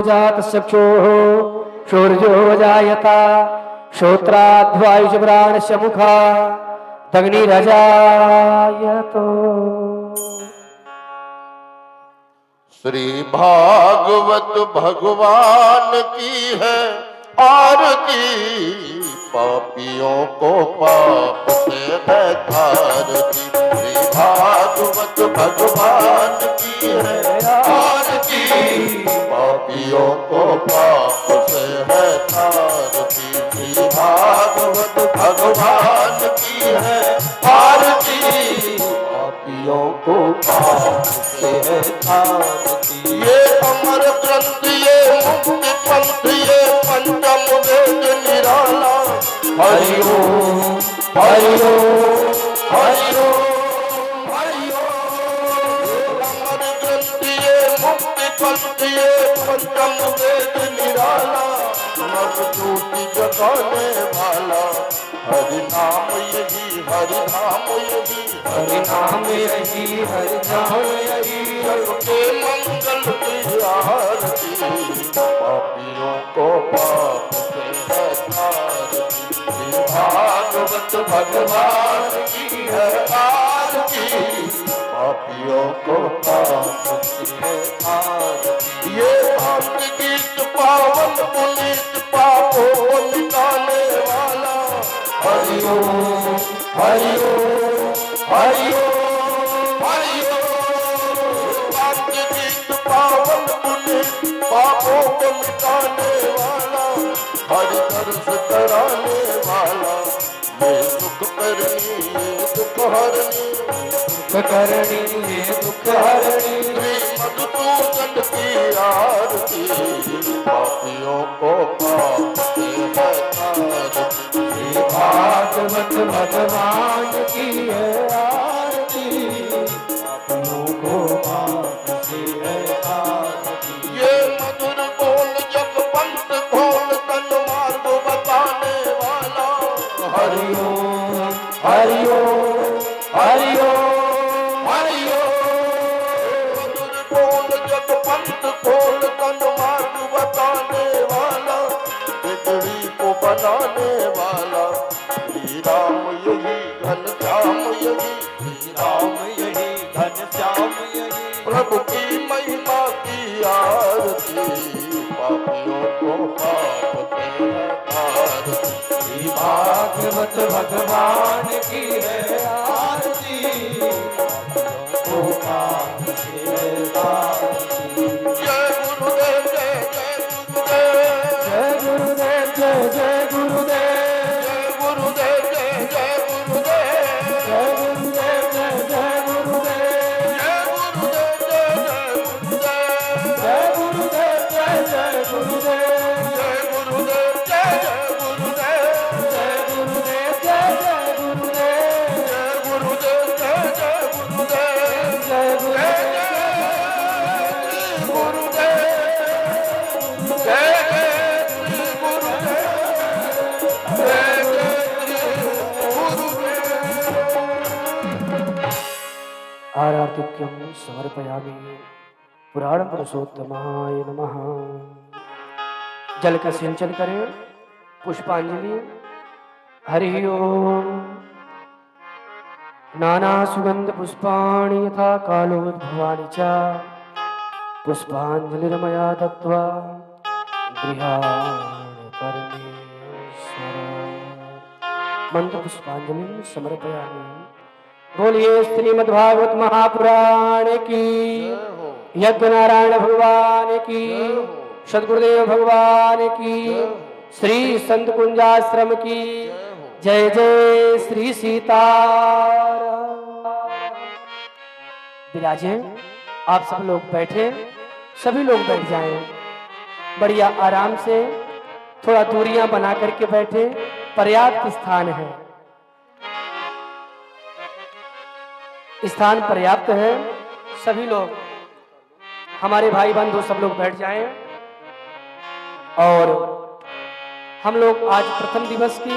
जात चक्षुः शौर्यो जायता श्रोत्राद्वायुजप्राणस्य मुखात् अग्निरजायतो। श्री भागवत भगवान की है आरती, पापियों को पाप से है तारती। श्री भागवत भगवान की है आरती, पापियों को पाप से है तारती। श्री भागवत भगवान की है आरती, पापियों को पाप से है तारती। ये अमर ग्रंथ, ये मुक्ति पंथ, ये पंचम वेद निराला। हरि ओम हरि ओम हरि ओम हरि ओम। अमर ग्रंथ, ये मुक्ति पंथ, ये पंचम वेद निराला। नव ज्योति जगाने वाला, हरि नाम यही हरि नाम यही हरि नाम यही हरि नाम यही जग के मंगल की आरती, पापियों को पाप से है तारती। श्री भागवत भगवान की है आरती, पापियों को पाप से है तारती। ये भक्ति गीत पावन पुनीत, पापों को मिटाने वाला। हरि ओम हरि ओम हरि ओम हरि ओम। भक्ति गीत पावन पुनीत, पापों को मिटाने वाला, हरि दर्श कराने वाला। ये दुख करनी ये दुख हरनी, दुख करणी ये दुख हरणी। श्री मधुसूदन की आरती, पापियों को पाप से है तारती। श्री भागवत भगवान की है आरती, पापियों को पाप से है तारती। ये मधुर बोल जग पंथ खोल, तन मार्ग बताने वाला। हरि ओम हरि ओम हरि ओम हरि ओम। मधुर बोल जग पंथ खोल, तन मार्ग बताने वाला, बिगड़ी को बनाने वाला। श्री राम यही घनश्याम यही, श्री राम यही घनश्याम यही। प्रभु की महिमा की आरती, पापियों को पाप से है तारती। श्री भागवत भगवान की है आरती, पापियों को पाप से है तारती। जय गुरुदेव जय जय गुरुदेव, जय गुरुदेव जय जय गुरुदेव, जय गुरुदेव जय जय गुरुदेव, जय गुरुदेव जय जय गुरुदेव, जय गुरुदेव जय जय गुरुदेव, जय गुरुदेव जय जय गुरुदेव, जय गुरुदेव जय जय गुरुदेव, जय गुरुदेव जय जय गुरुदेव, जय गुरुदेव जय जय गुरुदेव, जय जय गुरुदेव जय गुरुदेव, जय जय गुरुदेव, जय जय गुरुदेव। आराधिक्यं समर्पयामि। पुराण पुरुषोत्तमाय नमः। जल का सिंचन करें, पुष्पांजलि। हरि ओम। नाना सुगंध पुष्पाणि यथा कालोद्भवानि च, पुष्पांजलिर्मया दत्त्वा गृहाणि परमेश्वर। मंत्र पुष्पांजलि समर्पयामि। बोलिए श्रीमद्भागवत महापुराण की, यज्ञ नारायण भगवान की, सदगुरुदेव भगवान की, श्री संत कुंजाश्रम की जय जय। श्री सीताराम। विराजे, आप सब लोग बैठे, सभी लोग बैठ जाएं। बढ़िया आराम से, थोड़ा दूरियां बना करके बैठे, पर्याप्त स्थान है, स्थान पर्याप्त है। सभी लोग, हमारे भाई बंधु सब लोग बैठ जाएं। और हम लोग आज प्रथम दिवस की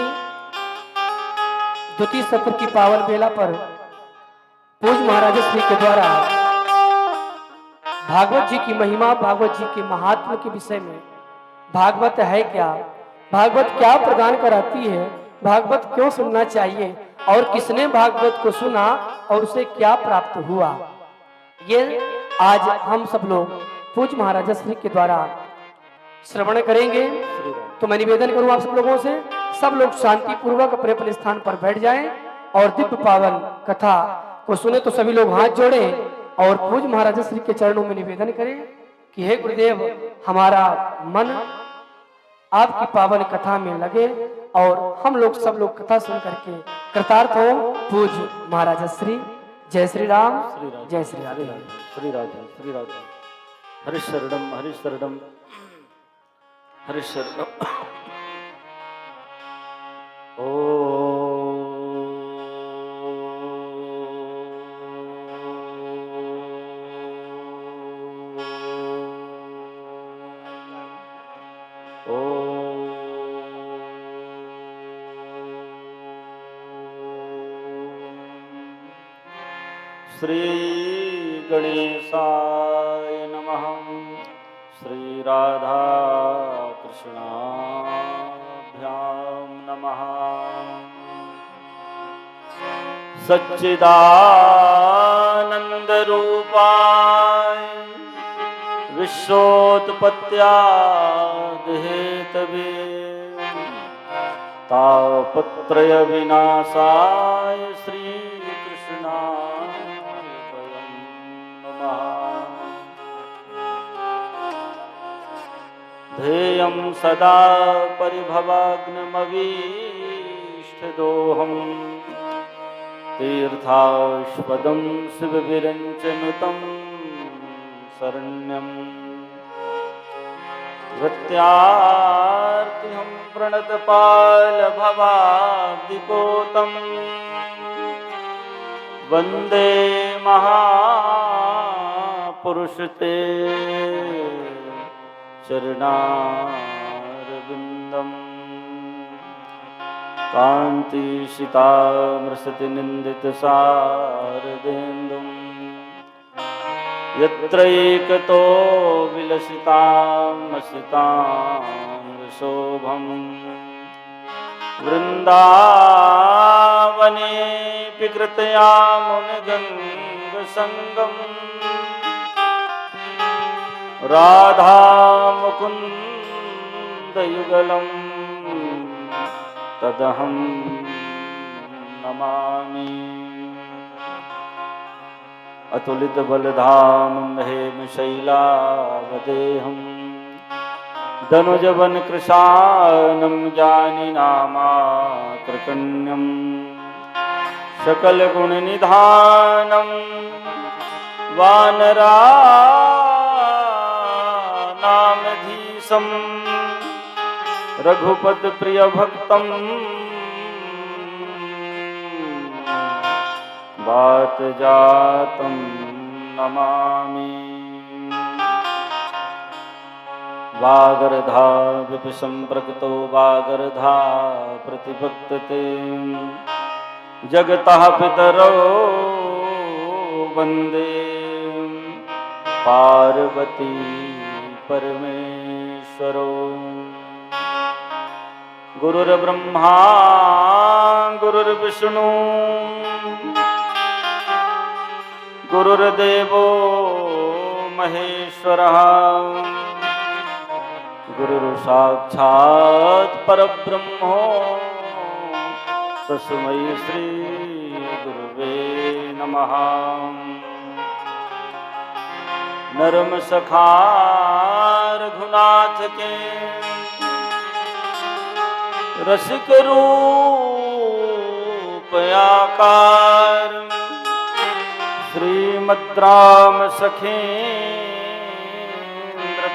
द्वितीय सत्र की पावन बेला पर पूज्य महाराज श्री के द्वारा भागवत जी की महिमा, भागवत जी के महात्म के विषय में, भागवत है क्या, भागवत क्या प्रदान कराती है, भागवत क्यों सुनना चाहिए और किसने भागवत को सुना और उसे क्या प्राप्त हुआ, ये आज हम सब लोग पूज्य महाराजा श्री के द्वारा श्रवण करेंगे। तो मैं निवेदन करूं आप सब लोगों से, सब लोग शांति पूर्वक अपने अपने स्थान पर बैठ जाएं और दिव्य पावन कथा को सुने। तो सभी लोग हाथ जोड़ें और पूज्य महाराजा श्री के चरणों में निवेदन करें कि हे गुरुदेव, हमारा मन आपकी पावन कथा में लगे और हम लोग सब लोग कथा सुन करके कृतार्थ हो। पूज्य महाराजा श्री। जय श्री राम, जय श्री राधे। श्री राधे, श्री राधे। हरि शरणम, हरि शरणम, हरि शरणम। श्री गणेशाय नमः। श्री राधा कृष्णाभ्यां नमः। सच्चिदानंद रूपाय विश्वोत्पत्त्यादि हेतवे तापत्रय विनाशाय श्री कृष्णाय वयं नमः। ध्येयं सदा परिभवाग्नमवीष्टदोहम् तीर्थास्पदं शिवविरञ्चनुतं शरण्यम् वृत्यार्तिहं प्रणतपालभवाब्धिपोतम् वन्दे महापुरुषते चरणारविन्दम् कान्तिशितामृषतिनिन्दितशारदेन्दुम् यत्रैकतो विलसितामसिताङ्गशोभम् वृन्दावनेऽपि कृतया मुनिगङ्गसङ्गम् राधा मुकुन्दयुगलम् तदहं नमामि। अतुलित बलधामं हेमशैलावदेहं दनुजवन कृशानं जानिनामात्रकन्यं सकलगुणनिधानं वानराणामधीशं रघुपतिप्रियभक्तं वातजातं नमामि। वागर्धा विपिसम्प्रक्तो वागर्धा प्रतिपक्तते जगतः पितरो वन्दे पार्वती परमेश्वरो। गुरुर्ब्रह्मा गुरुर्विष्णु गुरुर्देवो महेश्वरः गुरुर्साक्षात् परब्रह्मो तस्मै श्री गुरुवे नमः। नरम सखा रघुनाथ के रसिक रूप आकार श्रीमद् राम सखेन्द्र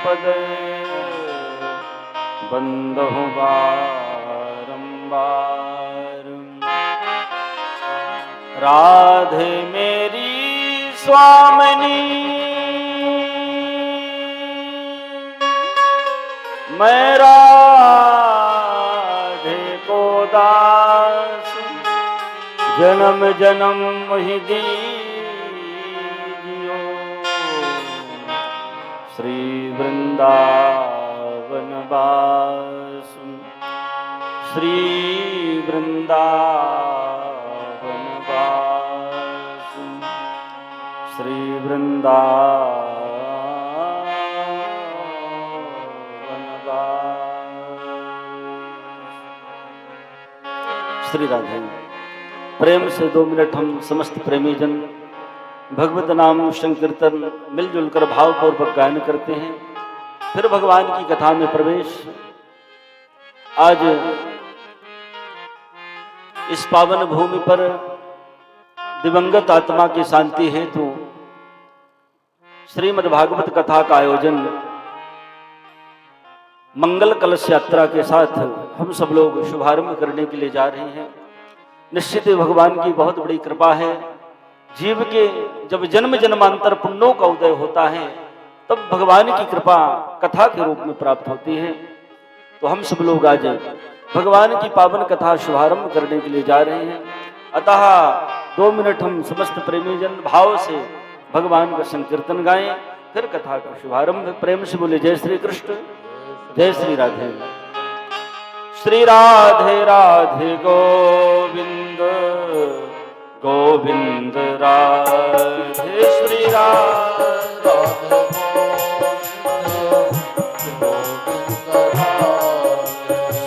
पद बंदहु बारंबार। राधे मेरी स्वामिनी मैं राधे को दास जन्म जन्म ही दीजियो श्री वृंदावन वासु श्री वृंदावन वासु श्री वृंदावन वासु। श्री राधे। प्रेम से 2 मिनट हम समस्त प्रेमी जन भगवत नाम संकीर्तन मिलजुल कर भावपूर्वक गायन करते हैं, फिर भगवान की कथा में प्रवेश। आज इस पावन भूमि पर दिवंगत आत्मा की शांति हेतु श्रीमद् भागवत कथा का आयोजन मंगल कलश यात्रा के साथ हम सब लोग शुभारंभ करने के लिए जा रहे हैं। निश्चित ही भगवान की बहुत बड़ी कृपा है। जीव के जब जन्म जन्मांतर पुण्यों का उदय होता है तब भगवान की कृपा कथा के रूप में प्राप्त होती है। तो हम सब लोग आज भगवान की पावन कथा शुभारंभ करने के लिए जा रहे हैं। अतः 2 मिनट हम समस्त प्रेमी जन भाव से भगवान का संकीर्तन गाएं, फिर कथा का शुभारंभ। प्रेम से बोले जय श्री कृष्ण, जय श्री राधे। श्री राधे राधे गोविंद गोविंद राधे। श्री राधे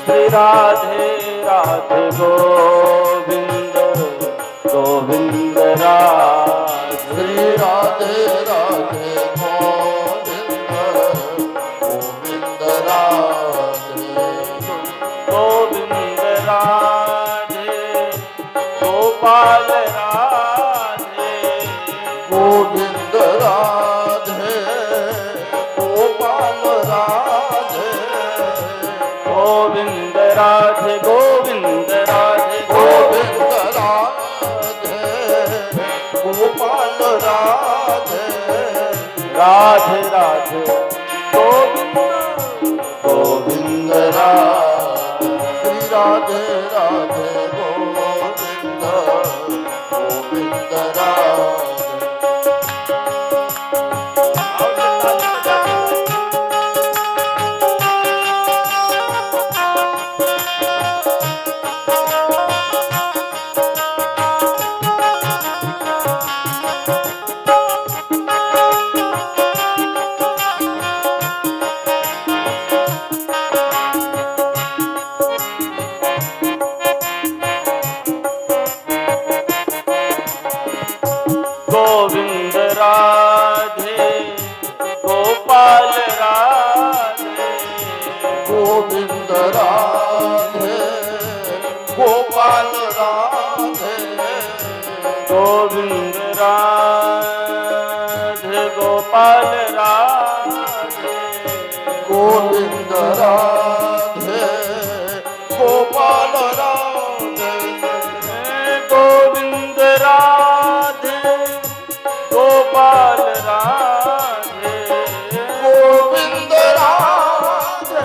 श्री राधे राधे गोविंद गोविंद राधे। श्री राधे राधे गोविंद राधे गोविंद राधे गोपाल राधे गोविंद राधे गोपाल राधे गोविंद राधे गोविंद राधे गोविंद राधे गोपाल राधे राधे राधे गोविंद गोविंद राधे श्री राधे राधे गोविंद गोविंद राधे गोविंद राधे गोपाल राधे गोविंद राधे गोपाल राधे गोविंद राधे गोपाल राधे गोविंद राधे गोपाल राधे गोविंद राधे गोपाल राधे गोविंद राधे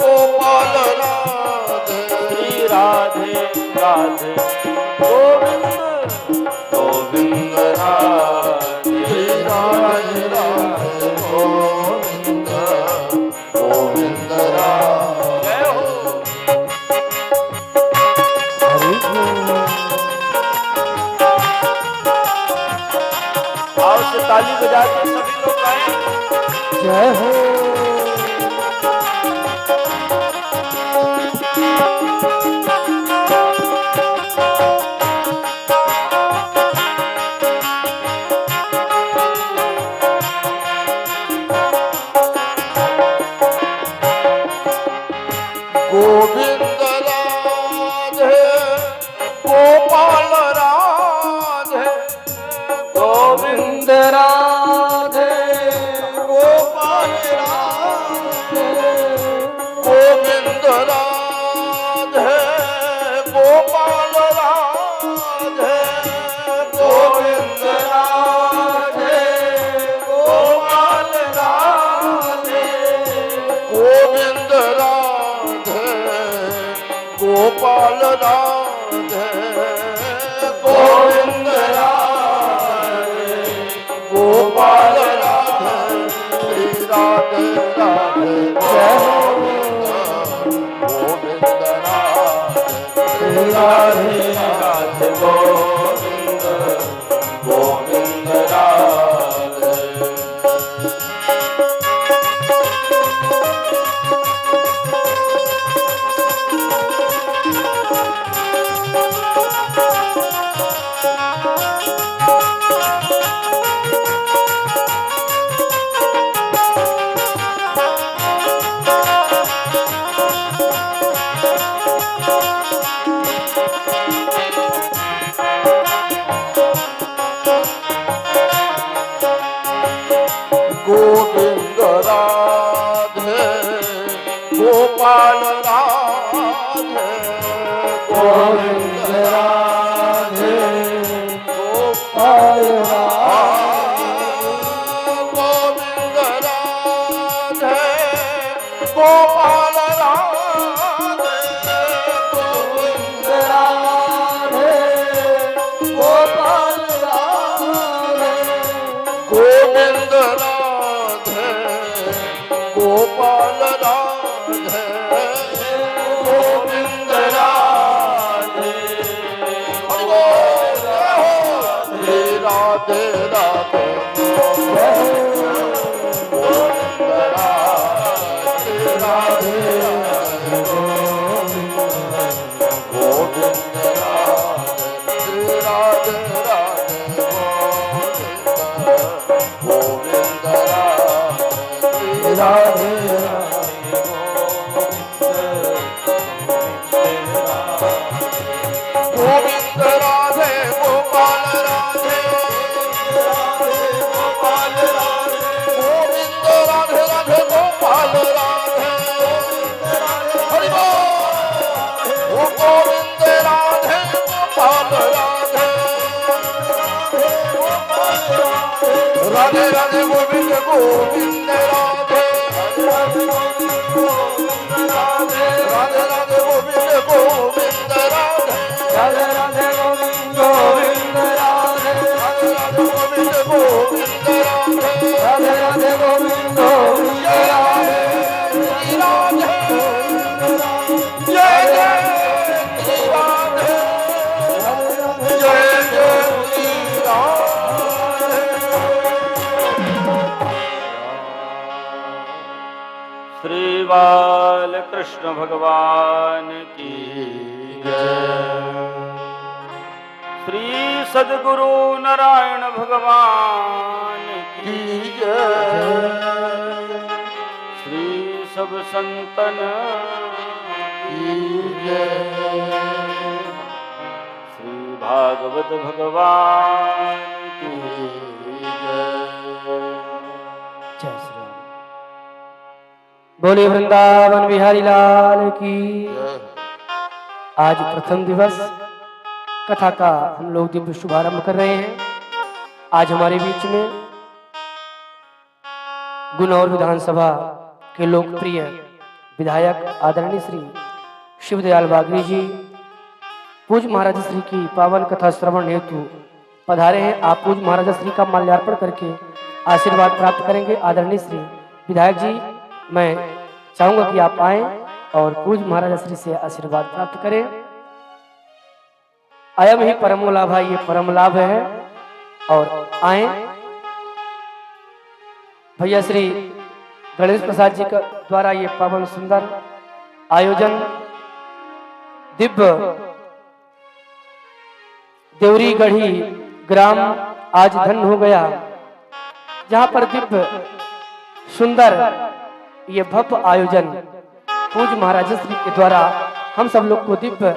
गोपाल राधे श्री राधे राधे गोविंद गोविंद राधे श्री राधे राधे गोविंद गोविंद राधे जय हो। आओ से ताली बजा के सभी लोग गाएं। जय हो। गोविंद राधे गोपाल राधे गोविंद राधे गोपाल राधे गोविंद राधे गोपाल राधे गोविंद राधे गोपाल राधे गोविंद राधे गोपाल राधे गोविंद राधे गोपाल राधे राधे राधे गोविंद गोविंद राधे। गोविंद राधे गोपाल राधे गोविंद राधे गोपाल गोविंद राधे गोपाल राधे गोविंद राधे गोपाल राधे गोविंद राधे गोपाल राधे गोविंद राधे राधे राधे गोविंद राधे राधे गोविंद राधे राधे राधे गोविंद राधे राधे गोविंद राधे गोपाल राधे गोपाल राधे गोविंद राधे राधे गोपाल राधे हरि बोल ओ गोविंद राधे गोपाल राधे राधे राधे गोविंद गोविंद राधे राधे राधे राधे गोविंद गोविंद राधे राधे राधे गोविंद गोविंद राधे राधे राधे गोविंद गोविंद राधे राधे राधे गोविंद गोविंद राधे राधे जय जय राधे जय जय श्री बाल कृष्ण भगवान की श्री सद्गुरु नारायण भगवान की श्री सब संतन की श्री भागवत भगवान की जय श्री राम। बोले वृंदावन बिहारी लाल की। आज प्रथम दिवस कथा का हम लोग दिव्य शुभारंभ कर रहे हैं। आज हमारे बीच में गुनौर विधानसभा के लोकप्रिय विधायक आदरणीय श्री शिवदयाल बागरी जी पूज्य महाराज श्री की पावन कथा श्रवण हेतु पधारे हैं। आप पूज्य महाराज श्री का माल्यार्पण करके आशीर्वाद प्राप्त करेंगे। आदरणीय श्री विधायक जी, मैं चाहूंगा कि आप आए और पूज्य महाराज श्री से आशीर्वाद प्राप्त करें। अयम ही परम लाभ है, ये परम लाभ है। और आए भैया श्री गणेश प्रसाद जी का द्वारा ये पावन सुंदर आयोजन दिव्य देवरी गढ़ी ग्राम आज धन्य हो गया, जहां पर दिव्य सुंदर ये भव्य आयोजन पूज्य महाराज श्री के द्वारा हम सब लोग को दिव्य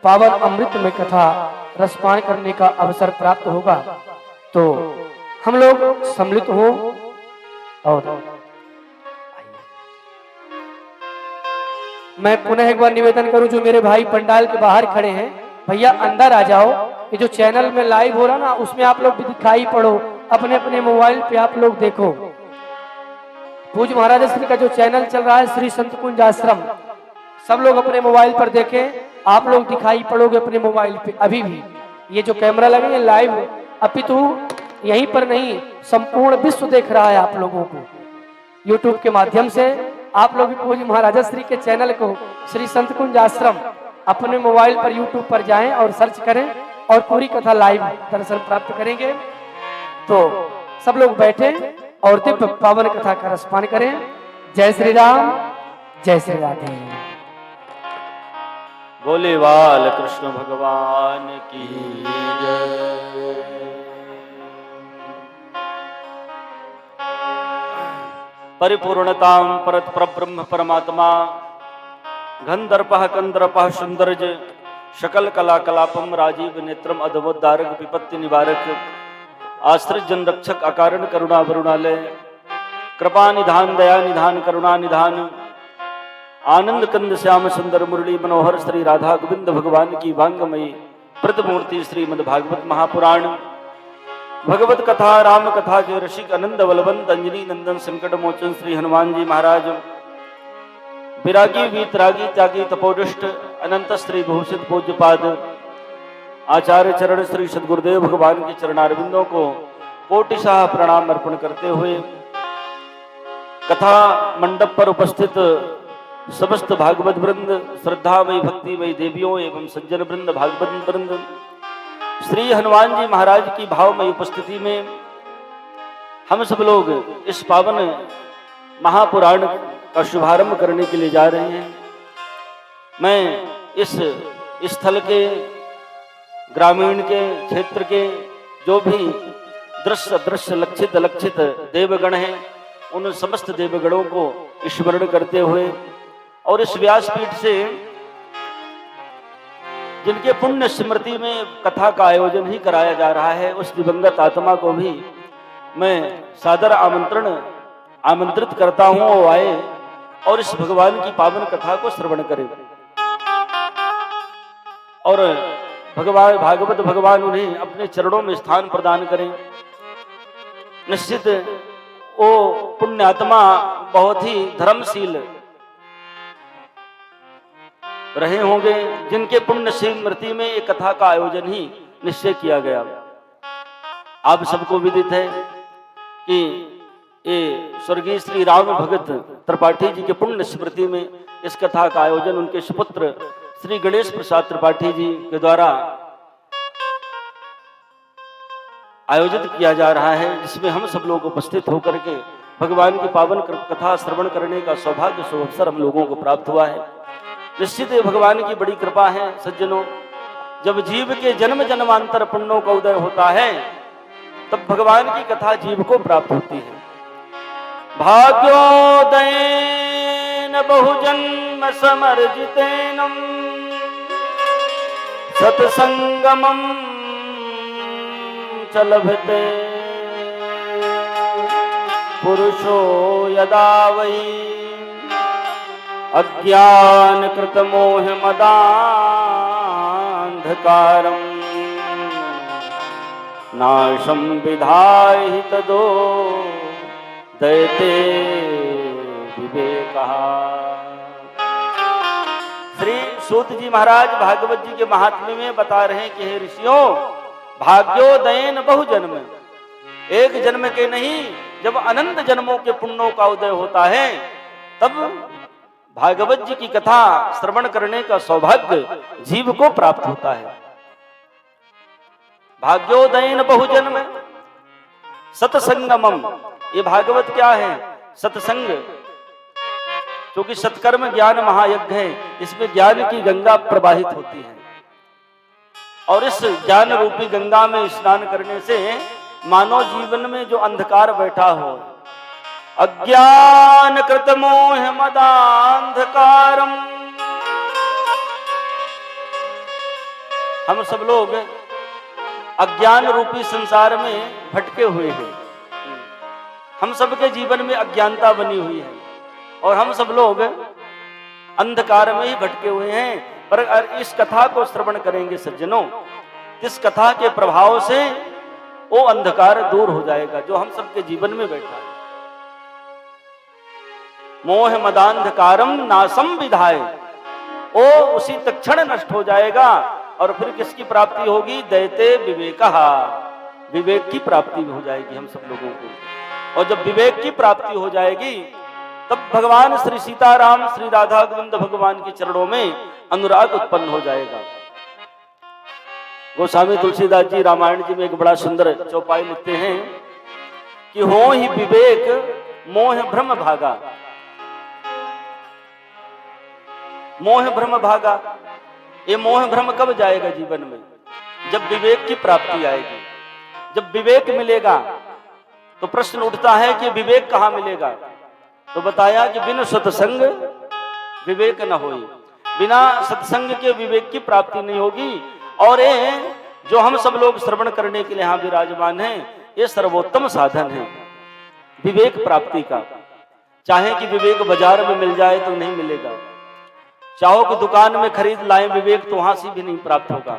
पावन अमृत में कथा रसपान करने का अवसर प्राप्त होगा। तो हम लोग सम्मिलित हो और मैं पुनः एक बार निवेदन करूं, जो मेरे भाई पंडाल के बाहर खड़े हैं, भैया अंदर आ जाओ। ये जो चैनल में लाइव हो रहा ना, उसमें आप लोग भी दिखाई पड़ो, अपने अपने मोबाइल पे आप लोग देखो। पूज्य महाराज श्री का जो चैनल चल रहा है श्री संत कुंज आश्रम, सब लोग अपने मोबाइल पर देखें। आप लोग दिखाई पड़ोगे अपने मोबाइल पे। अभी भी ये जो कैमरा लगे हैं लाइव, अपितु यहीं पर नहीं, संपूर्ण विश्व देख रहा है आप लोगों को यूट्यूब के माध्यम से। आप लोग भी पूज्य महाराजा श्री के चैनल को श्री संत कुंज आश्रम अपने मोबाइल पर यूट्यूब पर जाएं और सर्च करें और पूरी कथा लाइव दर्शन प्राप्त करेंगे। तो सब लोग बैठे और दिव्य पावन कथा का रसपान करें। जय श्री राम, जय श्री राधे। बोले बाल कृष्ण भगवान की जय। परिपूर्णतां परत परब्रह्म परमात्मा गंधर्पः कंदर्पः सुंदरज शकल कला कलापम राजीव नेत्रम अद्भुतारक विपत्ति निवारक आश्रित जन रक्षक अकारण करुणा वरुणालय कृपा निधान दया निधान करुणा निधान आनंद कंद श्याम सुंदर मुरली मनोहर श्री राधा गोविंद भगवान की वांगमयी प्रतिमूर्ति श्रीमद् भागवत महापुराण भगवत कथा राम कथा के रसिक आनंद बलवंत अंजनी नंदन संकट मोचन श्री हनुमान जी महाराज विरागी वीतरागी त्यागी तपोनिष्ठ अनंत श्री भूषित पूज्यपाद आचार्य चरण श्री सदगुरुदेव भगवान के चरणारविंदों को कोटिशाह प्रणाम अर्पण करते हुए कथा मंडप पर उपस्थित समस्त भागवत वृंद श्रद्धामयी भक्तिमयी देवियों एवं सज्जन वृंद भागवत वृंद श्री हनुमान जी महाराज की भावमयी उपस्थिति में हम सब लोग इस पावन महापुराण का शुभारंभ करने के लिए जा रहे हैं। मैं इस स्थल के ग्रामीण के क्षेत्र के जो भी दृश्य दृश्य लक्षित लक्षित देवगण हैं उन समस्त देवगणों को स्मरण करते हुए और इस व्यासपीठ से जिनके पुण्य स्मृति में कथा का आयोजन ही कराया जा रहा है उस दिवंगत आत्मा को भी मैं सादर आमंत्रित करता हूं वो आए और इस भगवान की पावन कथा को श्रवण करें और भगवान भागवत भगवान उन्हें अपने चरणों में स्थान प्रदान करें। निश्चित वो पुण्य आत्मा बहुत ही धर्मशील रहे होंगे जिनके पुण्य स्मृति में एक कथा का आयोजन ही निश्चय किया गया। आप सबको विदित है कि ये स्वर्गीय श्री राम भगत त्रिपाठी जी के पुण्य स्मृति में इस कथा का आयोजन उनके सुपुत्र श्री गणेश प्रसाद त्रिपाठी जी के द्वारा आयोजित किया जा रहा है, जिसमें हम सब लोग उपस्थित होकर के भगवान की पावन कथा श्रवण करने का सौभाग्य सुअवसर हम लोगों को प्राप्त हुआ है। निश्चित ये भगवान की बड़ी कृपा है सज्जनों। जब जीव के जन्म जन्मांतर पुण्यों का उदय होता है तब भगवान की कथा जीव को प्राप्त होती है। भाग्योदयेन बहुजन्म समर्जितेनम सत्संगमं च लभते पुरुषो यदा वै अज्ञान कृत मोह मदांधकारम नाशम विधाहि तदो दैते विवेकः। श्री सूत जी महाराज भागवत जी के महात्म्य में बता रहे हैं कि हे ऋषियों, भाग्योदयेन बहुजन्म, एक जन्म के नहीं जब अनंत जन्मों के पुण्यों का उदय होता है तब भागवत जी की कथा श्रवण करने का सौभाग्य जीव को प्राप्त होता है। भाग्योदयेन बहुजन्म सत्संगमम, ये भागवत क्या है? सत्संग, क्योंकि सत्कर्म ज्ञान महायज्ञ है, इसमें ज्ञान की गंगा प्रवाहित होती है और इस ज्ञान रूपी गंगा में स्नान करने से मानव जीवन में जो अंधकार बैठा हो, अज्ञान कृत मोह मदांधकारम, हम सब लोग अज्ञान रूपी संसार में भटके हुए हैं। हम सबके जीवन में अज्ञानता बनी हुई है और हम सब लोग अंधकार में ही भटके हुए हैं। पर इस कथा को श्रवण करेंगे सज्जनों, इस कथा के प्रभाव से वो अंधकार दूर हो जाएगा जो हम सबके जीवन में बैठा है। मोह मदांधकारम नासम विधाय, वो उसी तत्क्षण नष्ट हो जाएगा और फिर किसकी प्राप्ति होगी? दैते विवेकः, विवेक की प्राप्ति हो जाएगी हम सब लोगों को। और जब विवेक की प्राप्ति हो जाएगी तब भगवान श्री सीताराम श्री राधा गोविंद भगवान के चरणों में अनुराग उत्पन्न हो जाएगा। गोस्वामी तुलसीदास जी रामायण जी में एक बड़ा सुंदर चौपाई लिखते हैं कि हो ही विवेक मोह भ्रम भागा। मोह भ्रम भागा, ये मोह भ्रम कब जाएगा जीवन में? जब विवेक की प्राप्ति आएगी। जब विवेक मिलेगा तो प्रश्न उठता है कि विवेक कहाँ मिलेगा? तो बताया कि बिन सत्संग विवेक न होई, बिना सत्संग के विवेक की प्राप्ति नहीं होगी। और ये जो हम सब लोग श्रवण करने के लिए यहाँ विराजमान हैं, ये सर्वोत्तम साधन है विवेक प्राप्ति का। चाहे कि विवेक बाजार में मिल जाए तो नहीं मिलेगा, चाहो कि दुकान में खरीद लाए विवेक तो वहां से भी नहीं प्राप्त होगा।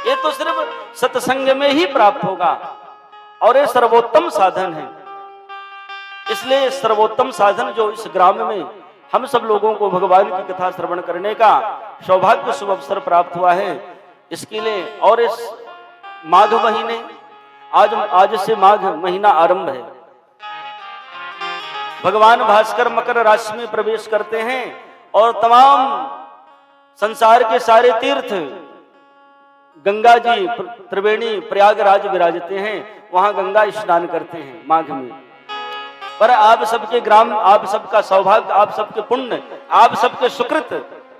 ये तो सिर्फ सत्संग में ही प्राप्त होगा और ये सर्वोत्तम साधन है। इसलिए सर्वोत्तम साधन जो इस ग्राम में हम सब लोगों को भगवान की कथा श्रवण करने का सौभाग्य शुभ अवसर प्राप्त हुआ है, इसके लिए और इस माघ महीने आज से माघ महीना आरंभ है। भगवान भास्कर मकर राशि में प्रवेश करते हैं और तमाम संसार के सारे तीर्थ गंगा जी त्रिवेणी प्रयागराज विराजते हैं, वहां गंगा स्नान करते हैं माघ में। पर आप सबके ग्राम, आप सबका सौभाग्य, आप सबके पुण्य, आप सबके सुकृत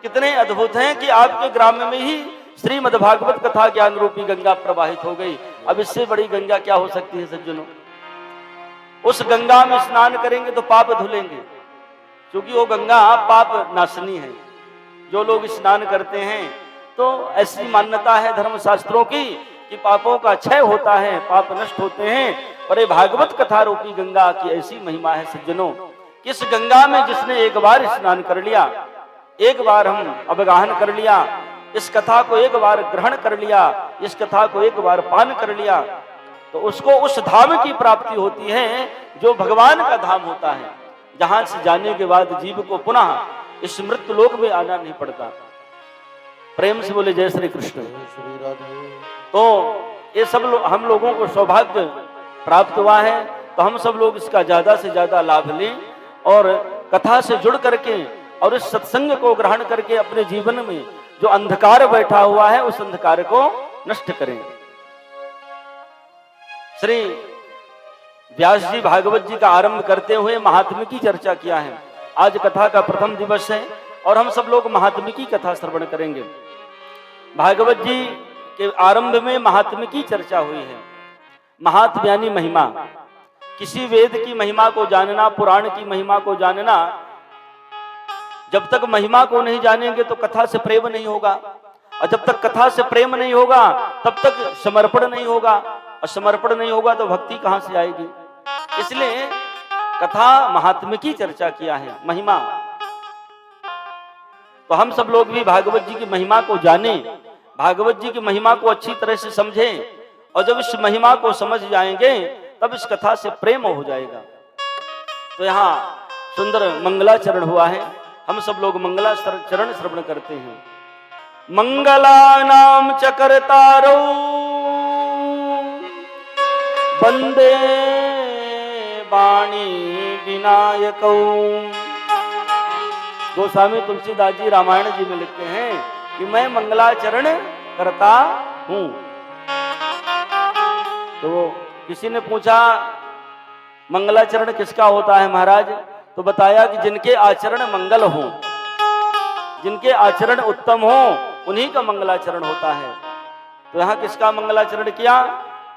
कितने अद्भुत हैं कि आपके ग्राम में ही श्रीमद् भागवत कथा ज्ञान रूपी गंगा प्रवाहित हो गई। अब इससे बड़ी गंगा क्या हो सकती है सज्जनों? उस गंगा में स्नान करेंगे तो पाप धुलेंगे, क्योंकि वो गंगा पाप नाशनी है। जो लोग स्नान करते हैं तो ऐसी मान्यता है धर्मशास्त्रों की कि पापों का क्षय होता है, पाप नष्ट होते हैं। और ये भागवत कथा रूपी गंगा की ऐसी महिमा है सज्जनों कि इस गंगा में जिसने एक बार स्नान कर लिया, एक बार हम अवगाहन कर लिया, इस कथा को एक बार ग्रहण कर लिया, इस कथा को एक बार पान कर लिया, तो उसको उस धाम की प्राप्ति होती है जो भगवान का धाम होता है, जहां से जाने के बाद जीव को पुनः इस मृत्यु लोक में आना नहीं पड़ता। प्रेम से बोले जय श्री कृष्ण। श्री राधे। तो ये सब हम लोगों को सौभाग्य प्राप्त हुआ है, तो हम सब लोग इसका ज्यादा से ज्यादा लाभ लें और कथा से जुड़ करके और इस सत्संग को ग्रहण करके अपने जीवन में जो अंधकार बैठा हुआ है उस अंधकार को नष्ट करें। श्री व्यास जी भागवत जी का आरंभ करते हुए महात्म्य की चर्चा किया है। आज कथा का प्रथम दिवस है और हम सब लोग महात्म्य की कथा श्रवण करेंगे। भागवत जी के आरंभ में महात्म्य की चर्चा हुई है। महात्म्य यानी महिमा। किसी वेद की महिमा को जानना, पुराण की महिमा को जानना, जब तक महिमा को नहीं जानेंगे तो कथा से प्रेम नहीं होगा, और जब तक कथा से प्रेम नहीं होगा तब तक समर्पण नहीं होगा, और समर्पण नहीं होगा तो भक्ति कहां से आएगी। इसलिए कथा महात्म्य की चर्चा किया है, महिमा। तो हम सब लोग भी भागवत जी की महिमा को जाने, भागवत जी की महिमा को अच्छी तरह से समझें, और जब इस महिमा को समझ जाएंगे तब इस कथा से प्रेम हो जाएगा। तो यहाँ सुंदर मंगलाचरण हुआ है, हम सब लोग मंगलाचरण श्रवण करते हैं। मंगलानाम च कर्तारो वंदे वाणी विनायकौ। गोस्वामी तुलसीदास जी रामायण जी में लिखते हैं कि मैं मंगलाचरण करता हूं। तो किसी ने पूछा मंगलाचरण किसका होता है महाराज? तो बताया कि जिनके आचरण मंगल हो, जिनके आचरण उत्तम हो, उन्हीं का मंगलाचरण होता है। तो यहाँ किसका मंगलाचरण किया?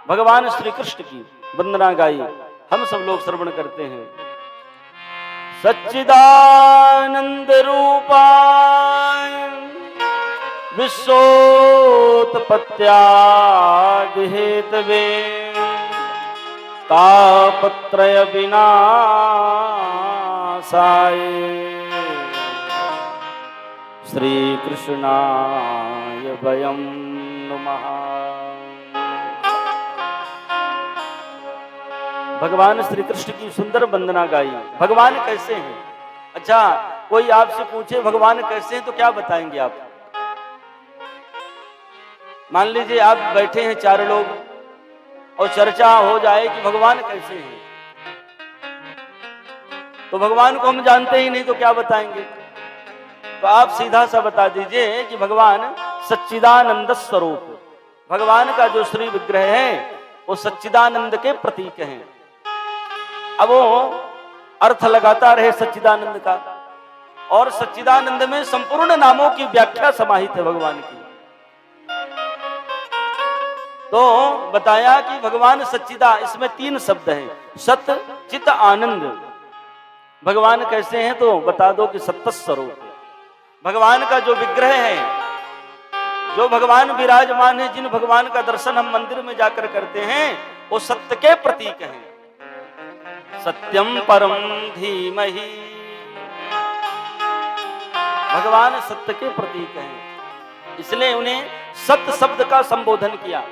भगवान श्री कृष्ण की वंदना गाई, हम सब लोग श्रवण करते हैं। सच्चिदानंद रूपाय विश्वोत्पत्त्यादि हेतवे तापत्रय विनाशाय श्री कृष्णाय वयं नमः। भगवान श्री कृष्ण की सुंदर वंदना गाई। भगवान कैसे हैं? अच्छा, कोई आपसे पूछे भगवान कैसे हैं तो क्या बताएंगे आप? मान लीजिए आप बैठे हैं चार लोग और चर्चा हो जाए कि भगवान कैसे हैं, तो भगवान को हम जानते ही नहीं तो क्या बताएंगे। तो आप सीधा सा बता दीजिए कि भगवान सच्चिदानंद स्वरूप, भगवान का जो श्री विग्रह है वो सच्चिदानंद के प्रतीक हैं। अब वो अर्थ लगाता रहे सच्चिदानंद का, और सच्चिदानंद में संपूर्ण नामों की व्याख्या समाहित है भगवान की। तो बताया कि भगवान सच्चिदा, इसमें 3 शब्द हैं, सत चित आनंद। भगवान कैसे हैं तो बता दो कि सत्य स्वरूप। भगवान का जो विग्रह है, जो भगवान विराजमान है, जिन भगवान का दर्शन हम मंदिर में जाकर करते हैं, वो सत्य के प्रतीक हैं। सत्यम परम धीमहि, भगवान सत्य के प्रतीक हैं, इसलिए उन्हें सत्य शब्द का संबोधन किया।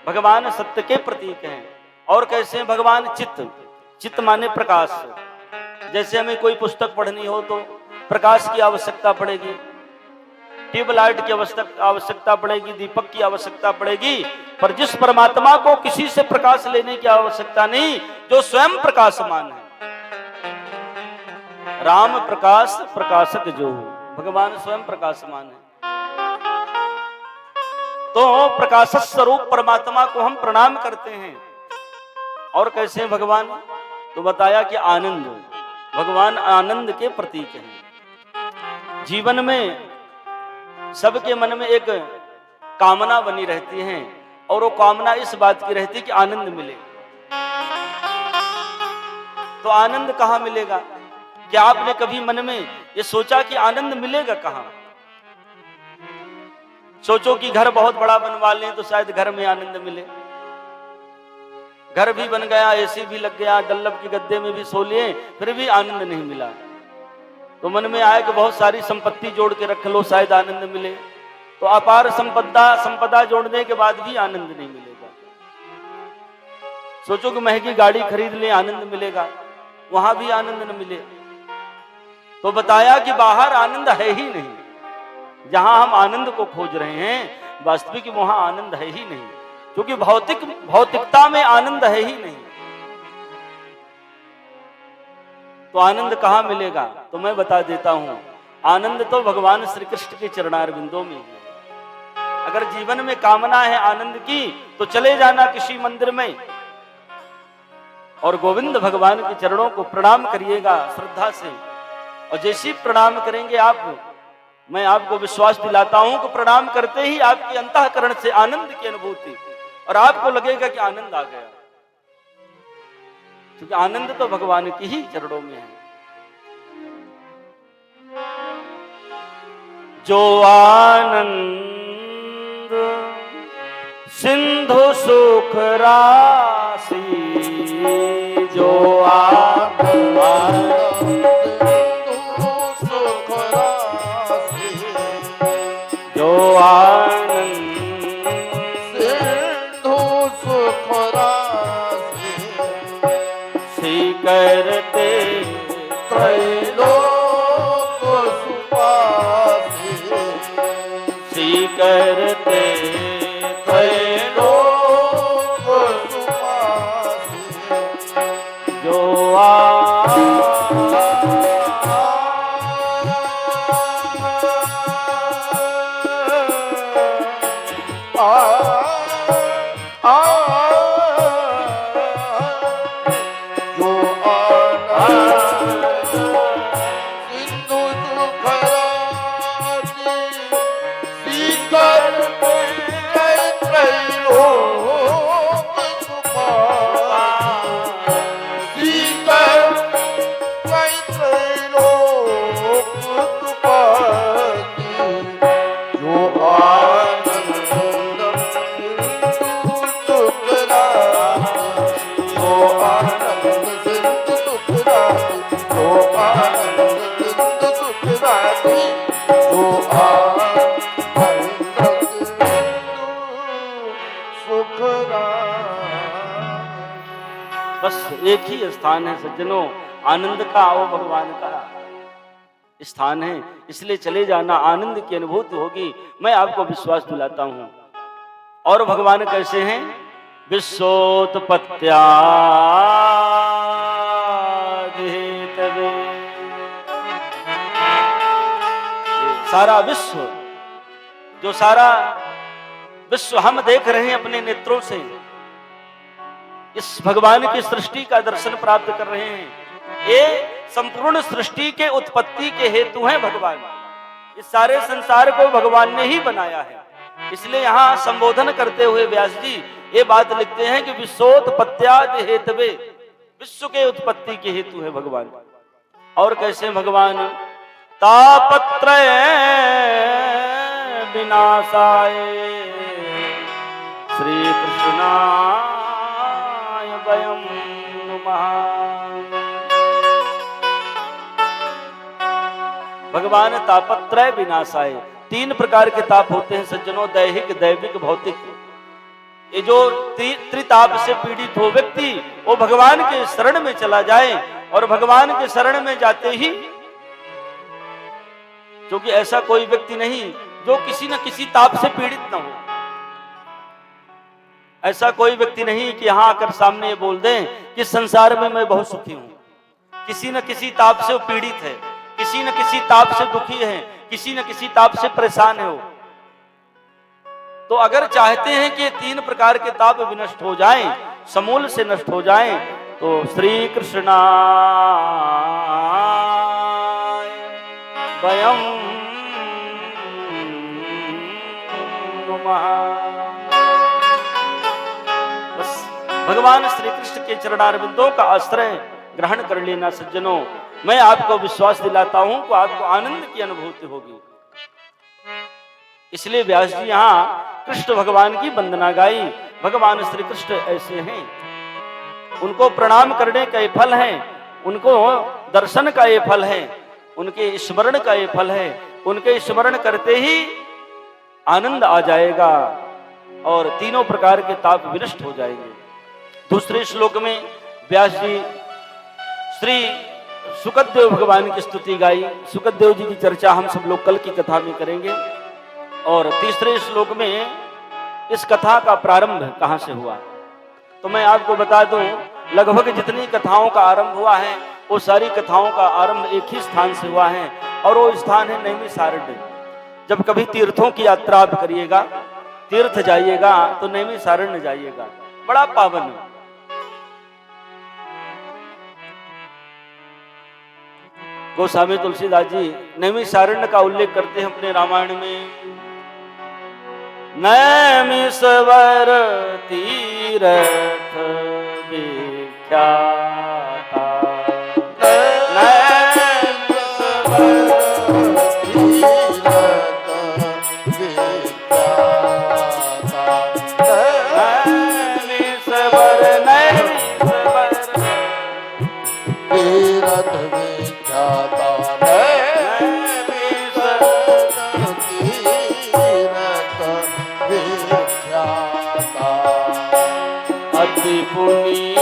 भगवान सत्य के प्रतीक हैं। और कैसे हैं भगवान? चित्त, चित्त माने प्रकाश। जैसे हमें कोई पुस्तक पढ़नी हो तो प्रकाश की आवश्यकता पड़ेगी, ट्यूबलाइट की आवश्यकता पड़ेगी, दीपक की आवश्यकता पड़ेगी, पर जिस परमात्मा को किसी से प्रकाश लेने की आवश्यकता नहीं, जो स्वयं प्रकाशमान है, राम प्रकाश प्रकाशक जो, भगवान स्वयं प्रकाशमान है। तो प्रकाश स्वरूप परमात्मा को हम प्रणाम करते हैं। और कैसे हैं भगवान? तो बताया कि आनंद, भगवान आनंद के प्रतीक हैं। जीवन में सबके मन में एक कामना बनी रहती है, और वो कामना इस बात की रहती है कि आनंद मिले। तो आनंद कहाँ मिलेगा? क्या आपने कभी मन में ये सोचा कि आनंद मिलेगा कहाँ? सोचो कि घर बहुत बड़ा बनवा लें तो शायद घर में आनंद मिले। घर भी बन गया, एसी भी लग गया, डल्लब की गद्दे में भी सो लिए, फिर भी आनंद नहीं मिला। तो मन में आया कि बहुत सारी संपत्ति जोड़ के रख लो, शायद आनंद मिले। तो अपार संपदा जोड़ने के बाद भी आनंद नहीं मिलेगा। सोचो कि महंगी गाड़ी खरीद ले, आनंद मिलेगा, वहां भी आनंद न मिले। तो बताया कि बाहर आनंद है ही नहीं, जहां हम आनंद को खोज रहे हैं वास्तविक वहां आनंद है ही नहीं, क्योंकि भौतिकता में आनंद है ही नहीं। तो आनंद कहां मिलेगा? तो मैं बता देता हूं, आनंद तो भगवान श्री कृष्ण के चरणारविंदों में है। अगर जीवन में कामना है आनंद की तो चले जाना किसी मंदिर में और गोविंद भगवान के चरणों को प्रणाम करिएगा श्रद्धा से। और जैसे ही प्रणाम करेंगे आप, मैं आपको विश्वास दिलाता हूं कि प्रणाम करते ही आपके अंतःकरण से आनंद की अनुभूति, और आपको लगेगा कि आनंद आ गया, क्योंकि आनंद तो भगवान की ही चरणों में है। जो आनंद सिंधु सुख राशि, जो आनंद जो आनंद सिंधु सुख राशि, सी करते त्रैलोक सुवासी, सी करते त्रैलोक सुवासी, जो बस एक ही स्थान है सज्जनों, आनंद का, वो भगवान का स्थान है। इसलिए चले जाना, आनंद की अनुभूति होगी, मैं आपको विश्वास दिलाता हूं। और भगवान कैसे हैं? विश्वोत्पत्त्यादि सारा विश्व हम देख रहे हैं अपने नेत्रों से, इस भगवान की सृष्टि का दर्शन प्राप्त कर रहे हैं, ये संपूर्ण सृष्टि के उत्पत्ति के हेतु हैं भगवान। इस सारे संसार को भगवान ने ही बनाया है। इसलिए यहाँ संबोधन करते हुए व्यास जी ये बात लिखते हैं कि विश्वोत्पत्त्यादि हेतवे, विश्व के उत्पत्ति के हेतु है भगवान। और कैसे भगवान? तापत्रय विनाशाय श्री कृष्णाय वयं नुमः। भगवान तापत्रय विनाशाय, 3 प्रकार के ताप होते हैं सज्जनों, दैहिक, दैविक, भौतिक। ये जो त्रिताप से पीड़ित हो व्यक्ति, वो भगवान के शरण में चला जाए, और भगवान के शरण में जाते ही, क्योंकि ऐसा कोई व्यक्ति नहीं जो किसी न किसी ताप से पीड़ित न हो। ऐसा कोई व्यक्ति नहीं कि यहां आकर सामने ये बोल दें कि संसार में मैं बहुत सुखी हूं। किसी न किसी ताप से वो पीड़ित है, किसी न किसी ताप से दुखी है, किसी न किसी ताप से परेशान है वो। तो अगर चाहते हैं कि 3 प्रकार के ताप विनष्ट हो जाएं, समूल से नष्ट हो जाएं, तो श्री कृष्णाय वयं नुमः। बस भगवान श्री कृष्ण के चरणारविंदों का आश्रय ग्रहण कर लेना सज्जनों। मैं आपको विश्वास दिलाता हूं कि आपको आनंद की अनुभूति होगी। इसलिए व्यास जी यहाँ कृष्ण भगवान की वंदना गाई। भगवान श्री कृष्ण ऐसे हैं, उनको प्रणाम करने का ये फल है, उनको दर्शन का ये फल है, उनके स्मरण का ये फल है। उनके स्मरण करते ही आनंद आ जाएगा और 3 प्रकार के ताप विनष्ट हो जाएंगे। दूसरे श्लोक में व्यास जी श्री सुखदेव भगवान की स्तुति गाई। सुखदेव जी की चर्चा हम सब लोग कल की कथा में करेंगे। और तीसरे श्लोक में इस कथा का प्रारंभ कहां से हुआ, तो मैं आपको बता दूं, लगभग जितनी कथाओं का आरंभ हुआ है वो सारी कथाओं का आरंभ एक ही स्थान से हुआ है, और वो स्थान है नैमिषारण्य। जब कभी तीर्थों की यात्रा आप करिएगा, तीर्थ जाइएगा, तो नैमिषारण्य जाइएगा, बड़ा पावन है। गोस्वामी तुलसीदास जी नैमिषारण्य का उल्लेख करते हैं अपने रामायण में। नैमिषवर तीरथ विख्याता, अति पुनीत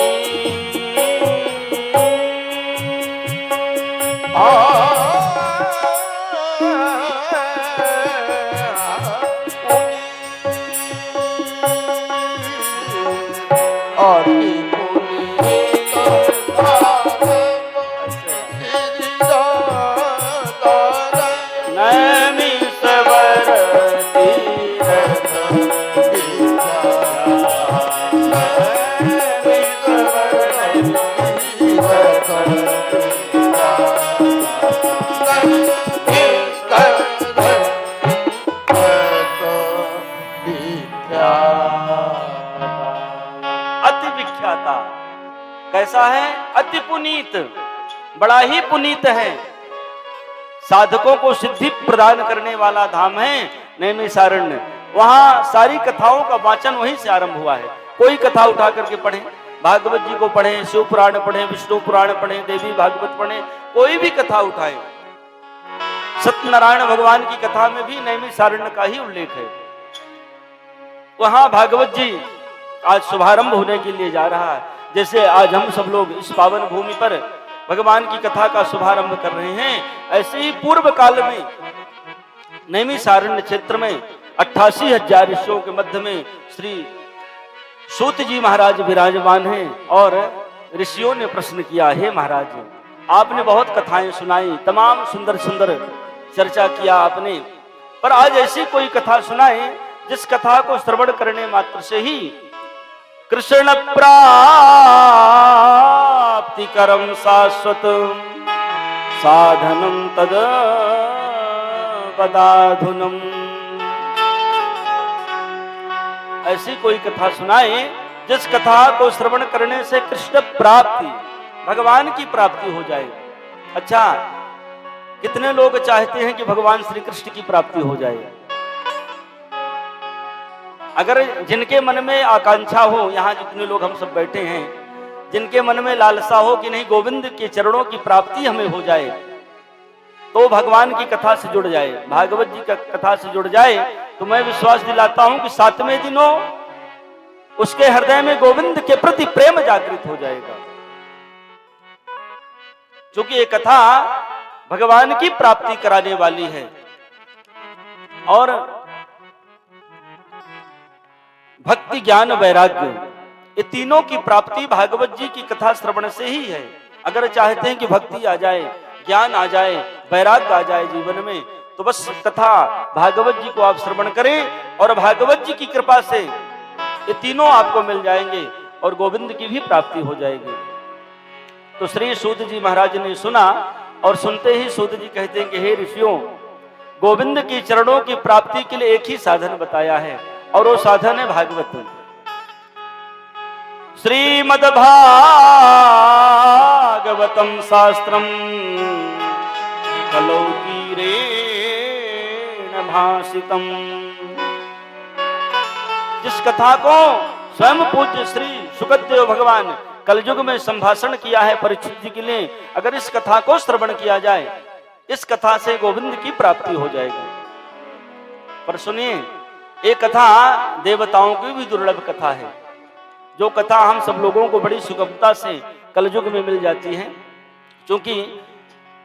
कैसा है? अति पुनीत, बड़ा ही पुनीत है। साधकों को सिद्धि प्रदान करने वाला धाम है नैमिषारण्य। वहां सारी कथाओं का वाचन वहीं से आरंभ हुआ है। कोई कथा उठा करके पढ़ें, भागवत जी को पढ़ें, शिव पुराण पढ़ें, विष्णु पुराण पढ़ें, देवी भागवत पढ़ें, कोई भी कथा उठाएं, सत्यनारायण भगवान की कथा में भी नैमिषारण्य का ही उल्लेख है। वहां भागवत जी आज शुभारंभ होने के लिए जा रहा है। जैसे आज हम सब लोग इस पावन भूमि पर भगवान की कथा का शुभारंभ कर रहे हैं, ऐसे ही पूर्व काल में नैमिषारण्य क्षेत्र में 88,000 ऋषियों के मध्य में श्री सूत जी महाराज विराजमान हैं। और ऋषियों ने प्रश्न किया, हे महाराज, आपने बहुत कथाएं सुनाई, तमाम सुंदर सुंदर चर्चा किया आपने, पर आज ऐसी कोई कथा सुनाए जिस कथा को श्रवण करने मात्र से ही कृष्ण प्राप्ति करम शाश्वत साधनम तद पदाधुनम। ऐसी कोई कथा सुनाए जिस कथा को श्रवण करने से कृष्ण प्राप्ति, भगवान की प्राप्ति हो जाए। अच्छा, कितने लोग चाहते हैं कि भगवान श्री कृष्ण की प्राप्ति हो जाए? अगर जिनके मन में आकांक्षा हो, यहाँ जितने लोग हम सब बैठे हैं, जिनके मन में लालसा हो कि नहीं गोविंद के चरणों की प्राप्ति हमें हो जाए, तो भगवान की कथा से जुड़ जाए, भागवत जी का कथा से जुड़ जाए, तो मैं विश्वास दिलाता हूं कि 7वें दिनों उसके हृदय में गोविंद के प्रति प्रेम जागृत हो जाएगा। क्योंकि ये कथा भगवान की प्राप्ति कराने वाली है। और भक्ति, ज्ञान, वैराग्य, ये तीनों की प्राप्ति भागवत जी की कथा श्रवण से ही है। अगर चाहते हैं कि भक्ति आ जाए, ज्ञान आ जाए, वैराग्य आ जाए जीवन में, तो बस कथा भागवत जी को आप श्रवण करें और भागवत जी की कृपा से ये तीनों आपको मिल जाएंगे और गोविंद की भी प्राप्ति हो जाएगी। तो श्री सूत जी महाराज ने सुना और सुनते ही सूत जी कहते हैं कि हे ऋषियों, गोविंद की चरणों की प्राप्ति के लिए एक ही साधन बताया है और वो साधन है भागवत। श्रीमद्भागवतम शास्त्रम कलौ तीरेण भासितम। जिस कथा को स्वयं पूज्य श्री शुकदेव भगवान कलयुग में संभाषण किया है परीक्षित जी के लिए, अगर इस कथा को श्रवण किया जाए, इस कथा से गोविंद की प्राप्ति हो जाएगी। पर सुनिए, ये कथा देवताओं की भी दुर्लभ कथा है, जो कथा हम सब लोगों को बड़ी सुगमता से कलयुग में मिल जाती है। क्योंकि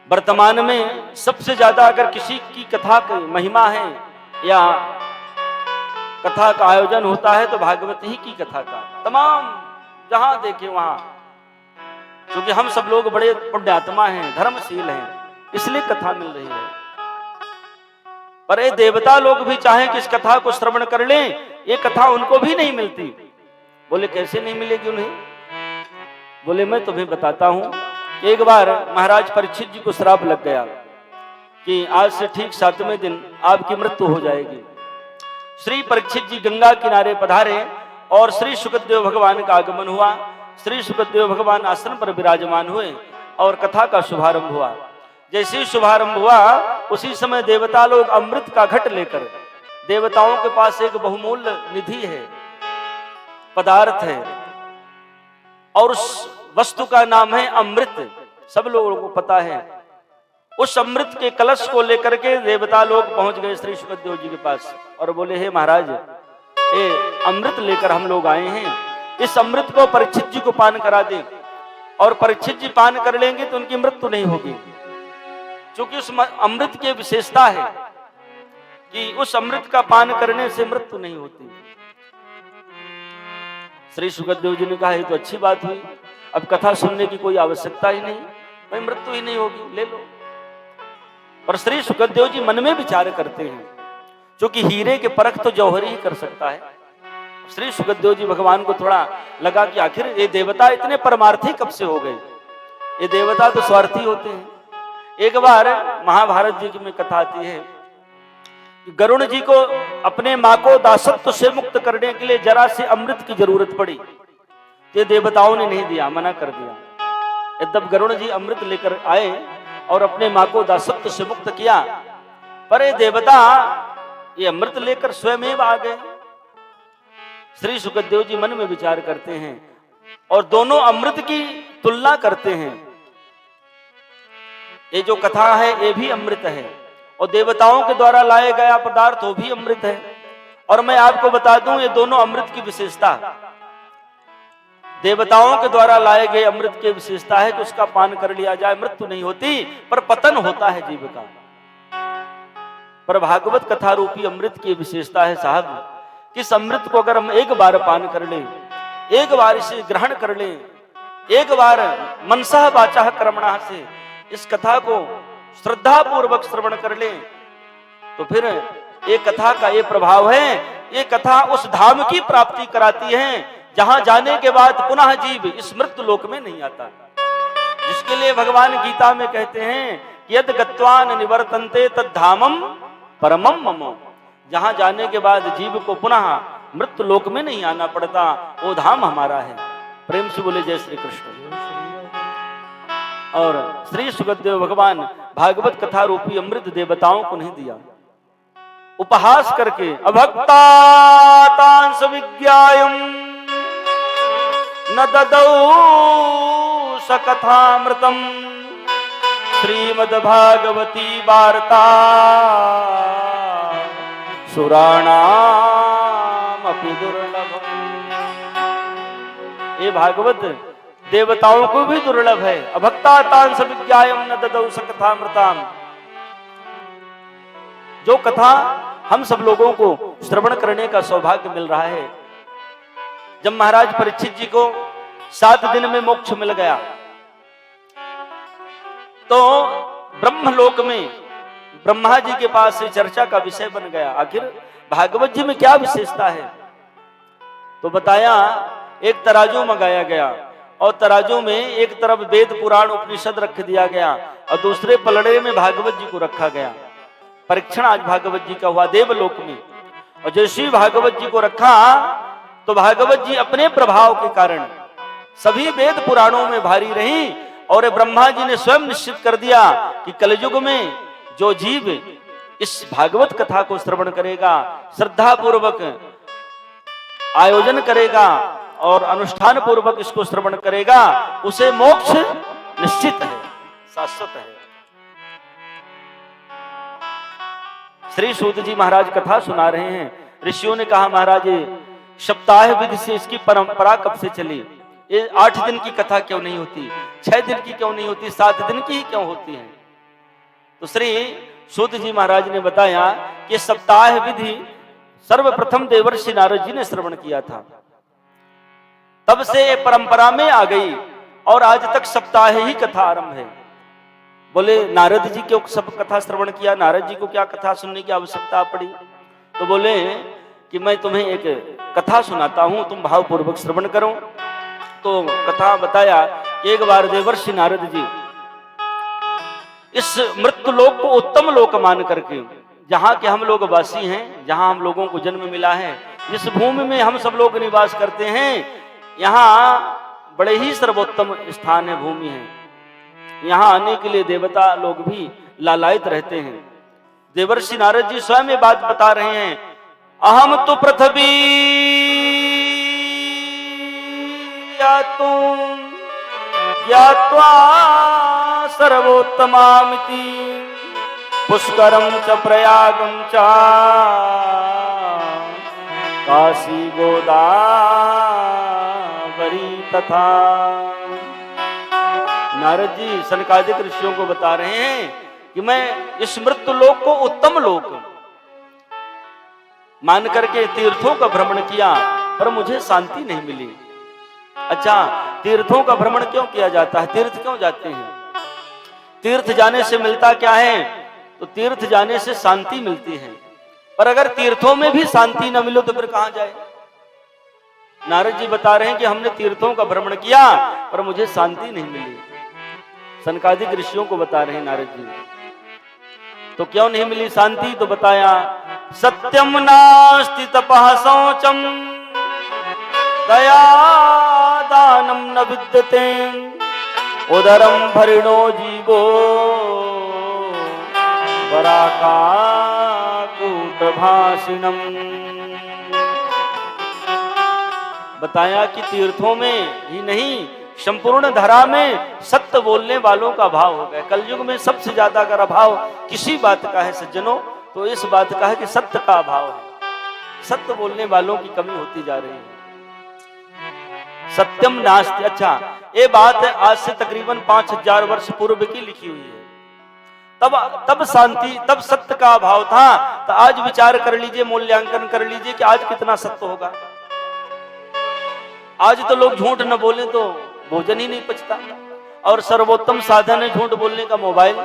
वर्तमान में सबसे ज्यादा अगर किसी की कथा की महिमा है या कथा का आयोजन होता है तो भागवत ही की कथा का, तमाम जहां देखे वहां। क्योंकि हम सब लोग बड़े पुण्यात्मा हैं, धर्मशील हैं, इसलिए कथा मिल रही है। पर ये देवता लोग भी चाहें कि इस कथा को श्रवण कर लें, ये कथा उनको भी नहीं मिलती। बोले कैसे नहीं मिलेगी उन्हें? बोले मैं तुम्हें बताता हूं। एक बार महाराज परीक्षित जी को श्राप लग गया कि आज से ठीक 7वें दिन आपकी मृत्यु हो जाएगी। श्री परीक्षित जी गंगा किनारे पधारे और श्री शुकदेव भगवान का आगमन हुआ। श्री शुकदेव भगवान आसन पर विराजमान हुए और कथा का शुभारंभ हुआ। जैसे ही शुभारंभ हुआ उसी समय देवता लोग अमृत का घट लेकर, देवताओं के पास एक बहुमूल्य निधि है, पदार्थ है, और उस वस्तु का नाम है अमृत। सब लोगों को पता है। उस अमृत के कलश को लेकर के देवता लोग पहुंच गए श्री शुकदेव जी के पास और बोले हे महाराज, ये अमृत लेकर हम लोग आए हैं, इस अमृत को परीक्षित जी को पान करा दें, और परीक्षित जी पान कर लेंगे तो उनकी मृत्यु नहीं होगी। क्योंकि उस अमृत की विशेषता है कि उस अमृत का पान करने से मृत्यु नहीं होती। श्री शुकदेव जी ने कहा ये तो अच्छी बात हुई, अब कथा सुनने की कोई आवश्यकता ही नहीं, भाई मृत्यु ही नहीं होगी, ले लो। पर श्री शुकदेव जी मन में विचार करते हैं, क्योंकि हीरे के परख तो जौहर ही कर सकता है। श्री शुकदेव जी भगवान को थोड़ा लगा कि आखिर ये देवता इतने परमार्थी कब से हो गए, ये देवता तो स्वार्थी होते हैं। एक बार महाभारत जी की में कथा आती है कि गरुड़ जी को अपने मां को दासत्व से मुक्त करने के लिए जरा से अमृत की जरूरत पड़ी, ये देवताओं ने नहीं दिया, मना कर दिया। तब गरुड़ जी अमृत लेकर आए और अपने मां को दासत्व से मुक्त किया, पर ये देवता ये अमृत लेकर स्वयं आ गए। श्री शुकदेव जी मन में विचार करते हैं और दोनों अमृत की तुलना करते हैं। ये जो कथा है ये भी अमृत है और देवताओं के द्वारा लाए गया पदार्थ वो भी अमृत है। और मैं आपको बता दूं ये दोनों अमृत की विशेषता, देवताओं के द्वारा लाए गए अमृत की विशेषता है कि उसका पान कर लिया जाए मृत्यु नहीं होती, पर पतन होता है जीव का। पर भागवत कथा रूपी अमृत की विशेषता है साहब कि इस अमृत को अगर हम एक बार पान कर लें, एक बार इसे ग्रहण कर लें, एक बार मनसः वाचः कर्मणः से इस कथा को श्रद्धा पूर्वक श्रवण कर ले तो फिर ये कथा का ये प्रभाव है, ये कथा उस धाम की प्राप्ति कराती है जहां जाने के बाद पुनः जीव इस मृत्यु लोक में नहीं आता। जिसके लिए भगवान गीता में कहते हैं कि यद गत्वान निवर्तन्ते तद धामम परमम मम, जहां जाने के बाद जीव को पुनः मृत्यु लोक में नहीं आना पड़ता, वो धाम हमारा है। प्रेम से बोले जय श्री कृष्ण। और श्री सुखदेव भगवान भागवत कथा रूपी अमृत देवताओं को नहीं दिया, उपहास करके अभक्तातांस विज्ञायम न ददौ स कथामृतम श्रीमद्भागवती वार्ता सुराणाम अपि दुर्लभम। ये भागवत देवताओं को भी दुर्लभ है। अभक्तातांस विज्ञायम न ददौ स कथामृतम, जो कथा हम सब लोगों को श्रवण करने का सौभाग्य मिल रहा है। जब महाराज परीक्षित जी को 7 दिन में मोक्ष मिल गया तो ब्रह्मलोक में ब्रह्मा जी के पास से चर्चा का विषय बन गया, आखिर भागवत जी में क्या विशेषता है। तो बताया एक तराजू मंगाया गया और तराजू में एक तरफ वेद पुराण उपनिषद रख दिया गया और दूसरे पलड़े में भागवत जी को रखा गया। परीक्षण आज भागवत जी का हुआ देवलोक में। और जैसे ही भागवत जी को रखा तो भागवत जी अपने प्रभाव के कारण सभी वेद पुराणों में भारी रही और ब्रह्मा जी ने स्वयं निश्चित कर दिया कि कलयुग में जो जीव इस भागवत कथा को श्रवण करेगा, श्रद्धा पूर्वक आयोजन करेगा और अनुष्ठान पूर्वक इसको श्रवण करेगा, उसे मोक्ष निश्चित है, शाश्वत है। श्री सूत जी महाराज कथा सुना रहे हैं। ऋषियों ने कहा महाराज सप्ताह विधि से इसकी परंपरा कब से चली, ये 8 दिन की कथा क्यों नहीं होती, 6 दिन की क्यों नहीं होती, 7 दिन की ही क्यों होती है। तो श्री सूत जी महाराज ने बताया कि सप्ताह विधि सर्वप्रथम देवर्षि नारद जी ने श्रवण किया था, तब से परंपरा में आ गई और आज तक सप्ताह ही कथा आरंभ है। बोले नारद जी क्यों सब कथा श्रवण किया, नारद जी को क्या कथा सुनने की आवश्यकता पड़ी। तो बोले कि मैं तुम्हें एक कथा सुनाता हूं, तुम भावपूर्वक श्रवण करो। तो कथा बताया कि एक बार देवर्षि नारद जी इस मृत्यु लोक को उत्तम लोक मान करके, जहां के हम लोग वासी हैं, जहां हम लोगों को जन्म मिला है, जिस भूमि में हम सब लोग निवास करते हैं, यहाँ बड़े ही सर्वोत्तम स्थान है, भूमि है। यहाँ आने के लिए देवता लोग भी लालायित रहते हैं। देवर्षि नारद जी स्वयं ये बात बता रहे हैं, अहम तो पृथ्वी ज्ञात्वा सर्वोत्तमामिति पुष्करम च प्रयागम च काशी गोदावरी तथा। नारद जी सनकादिक ऋषियों को बता रहे हैं कि मैं इस मृत्यु लोक को उत्तम लोक मान करके तीर्थों का भ्रमण किया, पर मुझे शांति नहीं मिली। अच्छा, तीर्थों का भ्रमण क्यों किया जाता है, तीर्थ क्यों जाते हैं? तीर्थ जाने से मिलता क्या है? तो तीर्थ जाने से शांति मिलती है, पर अगर तीर्थों में भी शांति न मिले तो फिर कहां जाए। नारद जी बता रहे हैं कि हमने तीर्थों का भ्रमण किया पर मुझे शांति नहीं मिली। सनकादिक ऋषियों को बता रहे हैं नारद जी, तो क्यों नहीं मिली शांति? तो बताया सत्यम नास्ति तपः शौचम दया दानम न विद्यते उदरम भरिणो जीवो पराकाकूटभाषिणम। बताया कि तीर्थों में ही नहीं, संपूर्ण धरा में सत्य बोलने वालों का अभाव हो गया। कलयुग में सबसे ज्यादा अगर अभाव किसी बात का है सज्जनों, तो इस बात का है कि सत्य का अभाव है। सत्य बोलने वालों की कमी होती जा रही है। सत्यम नास्ति। अच्छा, ये बात आज से तकरीबन 5000 वर्ष पूर्व की लिखी हुई है। तब शांति, तब सत्य का अभाव था। तो आज विचार कर लीजिए, मूल्यांकन कर लीजिए कि आज कितना सत्य होगा। आज तो लोग झूठ न बोले तो भोजन ही नहीं पचता, और सर्वोत्तम साधन है झूठ बोलने का मोबाइल।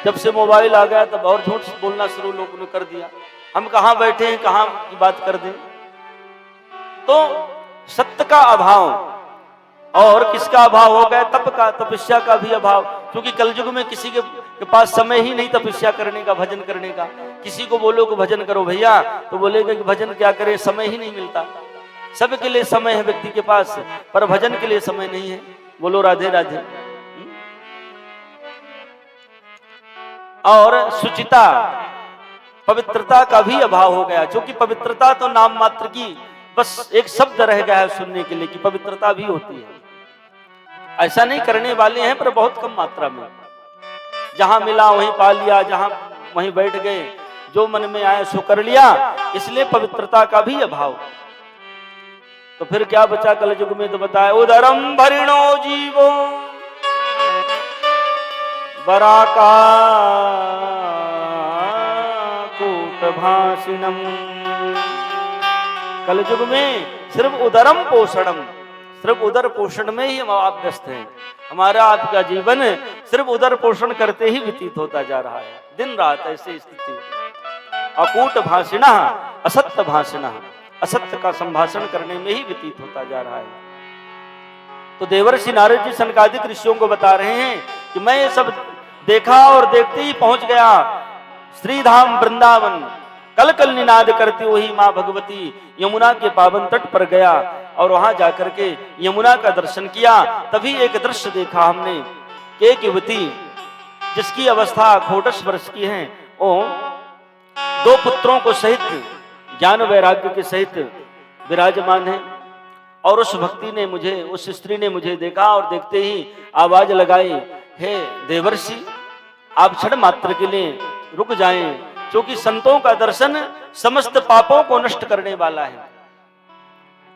जब से मोबाइल आ गया तब और झूठ बोलना शुरू लोगों ने कर दिया। हम कहाँ बैठे हैं, कहाँ की बात कर दें। तो सत्य का अभाव और किसका अभाव हो गया? तप का, तपस्या का भी अभाव। क्योंकि कलयुग में किसी के पास समय ही नहीं तपस्या करने का, भजन करने का। किसी को बोलो कि भजन करो भैया, तो बोलेगा कि भजन क्या करे, समय ही नहीं मिलता। सबके लिए समय है व्यक्ति के पास, पर भजन के लिए समय नहीं है। बोलो राधे राधे। और शुचिता, पवित्रता का भी अभाव हो गया। क्योंकि पवित्रता तो नाम मात्र की, बस एक शब्द रह गया है सुनने के लिए कि पवित्रता भी होती है। ऐसा नहीं करने वाले हैं, पर बहुत कम मात्रा में। जहां मिला वहीं पा लिया, जहां वहीं बैठ गए, जो मन में आए सो कर लिया। इसलिए पवित्रता का भी अभाव। तो फिर क्या बचा कलयुग में? तो बताया उदरम भरिणो जीवो बराका कूट भाषिणम। कलयुग में सिर्फ उदरम पोषणम, सिर्फ उदर पोषण में ही हम आप व्यस्त हैं। हमारा आपका जीवन सिर्फ उदर पोषण करते ही व्यतीत होता जा रहा है, दिन रात ऐसी स्थिति। अकूट भाषिण, असत्य भाषिण, असत्य का संभाषण करने में ही व्यतीत होता जा रहा है। तो देवर्षि नारद जी सनकादिक ऋषियों को बता रहे हैं कि मैं ये सब देखा और देखते ही पहुंच गया श्रीधाम वृंदावन। कल कल निनाद करती हुई माँ भगवती यमुना के पावन तट पर गया और वहां जाकर के यमुना का दर्शन किया। तभी एक दृश्य देखा हमने कि एक युवती जिसकी अवस्था 28 वर्ष की है, वो 2 पुत्रों को सहित ज्ञान वैराग्य के सहित विराजमान है। और उस भक्ति ने मुझे, उस स्त्री ने मुझे देखा और देखते ही आवाज लगाई, हे देवर्षि, आप क्षण मात्र के लिए रुक जाएं, क्योंकि संतों का दर्शन समस्त पापों को नष्ट करने वाला है।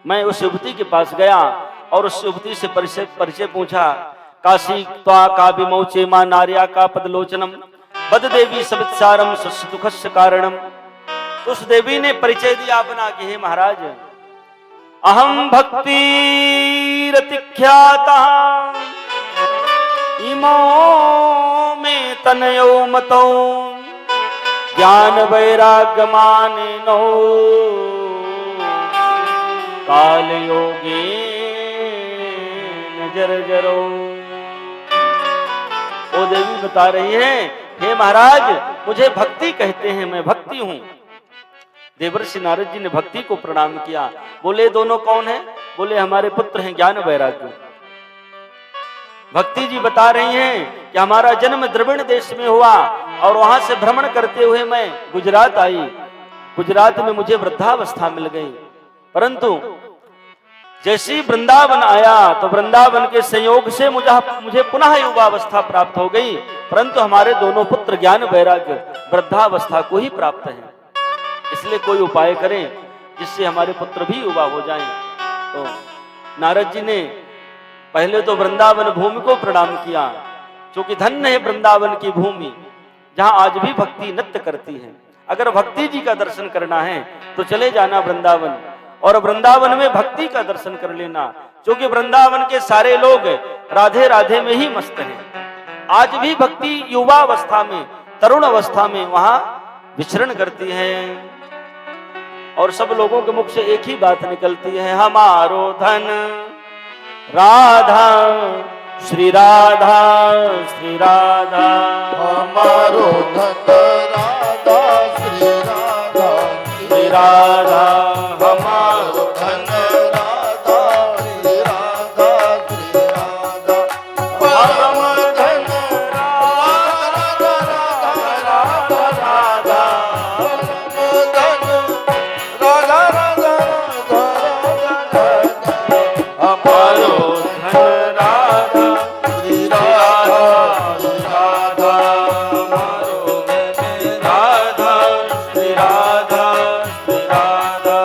मैं उस युवती के पास गया और उस युवती से परिचय पूछा। काशी त्वा काव्यमौचे मां नार्या का पदलोचनम बद देवी सवित्सारम सस्य दुखस्य कारणम। तो उस देवी ने परिचय दिया अपना कि हे महाराज, अहम भक्ति रतिख्याता इमो में तनयो मतो ज्ञान वैराग्य मानिनो काल योगे जर्जरो। वो देवी बता रही है, हे महाराज, मुझे भक्ति कहते हैं, मैं भक्ति हूं। देवर्षि नारद जी ने भक्ति को प्रणाम किया। बोले दोनों कौन है? बोले हमारे पुत्र हैं ज्ञान वैराग्य। भक्ति जी बता रही हैं कि हमारा जन्म द्रविड़ देश में हुआ और वहां से भ्रमण करते हुए मैं गुजरात आई। गुजरात में मुझे वृद्धावस्था मिल गई, परंतु जैसी वृंदावन आया तो वृंदावन के संयोग से मुझे पुनः युवावस्था प्राप्त हो गई। परंतु हमारे दोनों पुत्र ज्ञान वैराग्य वृद्धावस्था को ही प्राप्त हैं। इसलिए कोई उपाय करें जिससे हमारे पुत्र भी युवा हो जाएं। तो नारद जी ने पहले तो वृंदावन भूमि को प्रणाम किया, क्योंकि धन्य है वृंदावन की भूमि, जहां आज भी भक्ति नृत्य करती है। अगर भक्ति जी का दर्शन करना है तो चले जाना वृंदावन, और वृंदावन में भक्ति का दर्शन कर लेना, क्योंकि वृंदावन के सारे लोग राधे राधे में ही मस्त हैं। आज भी भक्ति युवा अवस्था में, तरुण अवस्था में वहां विचरण करती है। और सब लोगों के मुख से एक ही बात निकलती है, हमारो धन राधा श्री राधा श्री राधा। हमारो धन राधा श्री राधा श्री राधा। हमारो धन राधा श्री राधा श्री राधा। परम धन राधा राधा राधा धन राधा राधा हमारो धन राधा श्री राधा श्री राधा। हमारो धन राधा श्री राधा श्री राधा।